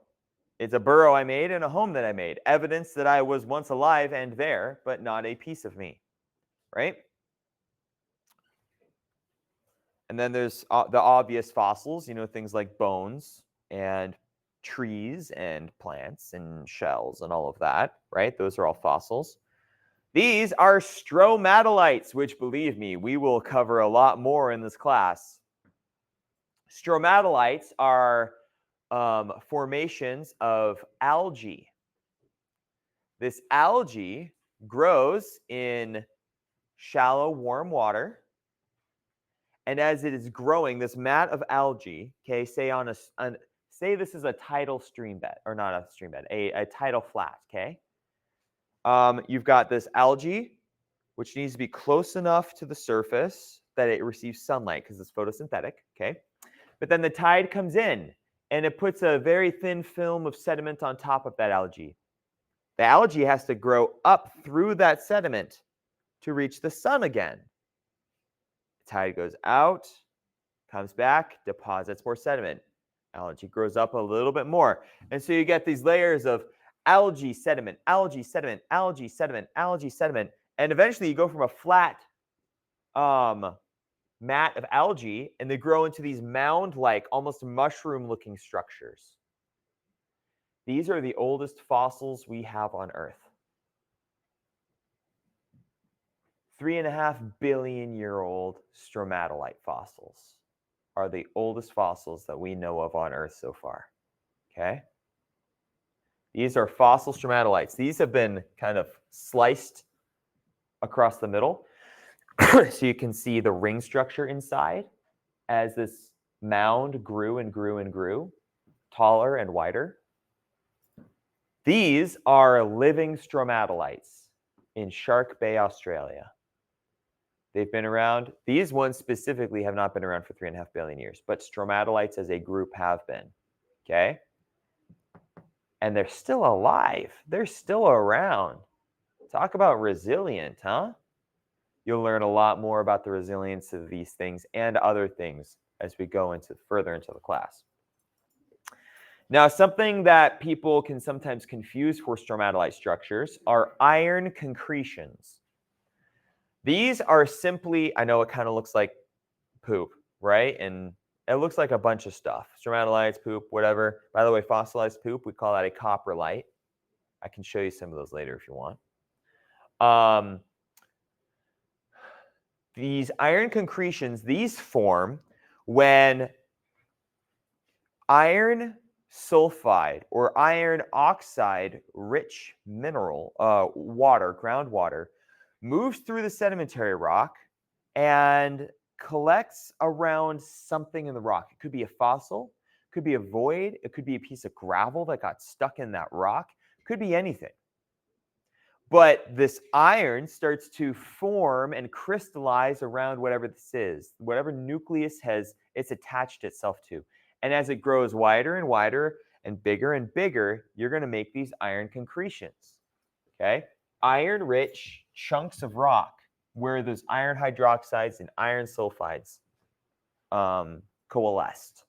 Speaker 1: It's a burrow I made and a home that I made. Evidence that I was once alive and there, but not a piece of me, right? And then there's the obvious fossils, things like bones and trees and plants and shells and all of that, right? Those are all fossils. These are stromatolites, which, believe me, we will cover a lot more in this class. Stromatolites are formations of algae. This algae grows in shallow, warm water. And as it is growing, this mat of algae, okay, say this is a tidal stream bed, or not a stream bed, a tidal flat, okay? You've got this algae, which needs to be close enough to the surface that it receives sunlight because it's photosynthetic, okay? But then the tide comes in, and it puts a very thin film of sediment on top of that algae. The algae has to grow up through that sediment to reach the sun again. The tide goes out, comes back, deposits more sediment. Algae grows up a little bit more. And so you get these layers of algae, sediment, algae, sediment, algae, sediment, algae, sediment. And eventually you go from a flat mat of algae, and they grow into these mound-like, almost mushroom-looking structures. These are the oldest fossils we have on Earth. 3.5 billion-year-old stromatolite fossils are the oldest fossils that we know of on Earth so far, okay? These are fossil stromatolites. These have been kind of sliced across the middle, so you can see the ring structure inside as this mound grew and grew and grew, taller and wider. These are living stromatolites in Shark Bay, Australia. They've been around. These ones specifically have not been around for 3.5 billion years, but stromatolites as a group have been, okay? And they're still alive. They're still around. Talk about resilient, huh? You'll learn a lot more about the resilience of these things and other things as we go further into the class. Now, something that people can sometimes confuse for stromatolite structures are iron concretions. These are simply, I know it kind of looks like poop, right? And it looks like a bunch of stuff. Stromatolites, poop, whatever. By the way, fossilized poop, we call that a coprolite. I can show you some of those later if you want. These iron concretions, these form when iron sulfide or iron oxide rich mineral, water, groundwater, moves through the sedimentary rock and collects around something in the rock. It could be a fossil, could be a void, it could be a piece of gravel that got stuck in that rock, could be anything. But this iron starts to form and crystallize around whatever this is, whatever nucleus it's attached itself to. And as it grows wider and wider and bigger, you're going to make these iron concretions. Okay? Iron-rich chunks of rock where those iron hydroxides and iron sulfides coalesced.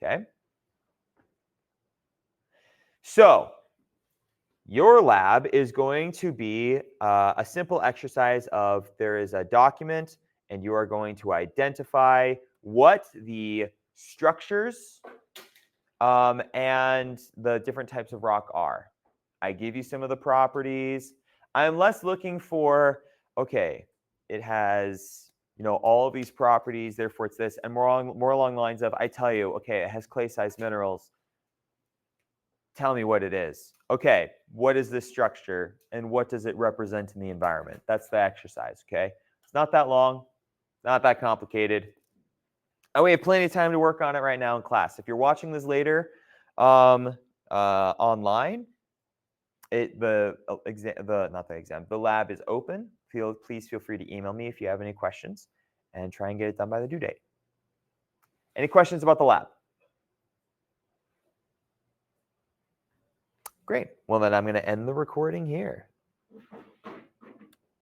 Speaker 1: Okay? So your lab is going to be a simple exercise of there is a document and you are going to identify what the structures and the different types of rock are. I give you some of the properties. I'm less looking for, okay, it has all of these properties, therefore it's this, and more along the lines of I tell you, okay, it has clay-sized minerals. Tell me what it is. Okay, what is this structure and what does it represent in the environment? That's the exercise, okay? It's not that long, not that complicated. And we have plenty of time to work on it right now in class. If you're watching this later online, the lab is open. Please feel free to email me if you have any questions and try and get it done by the due date. Any questions about the lab? Great. Well, then I'm going to end the recording here.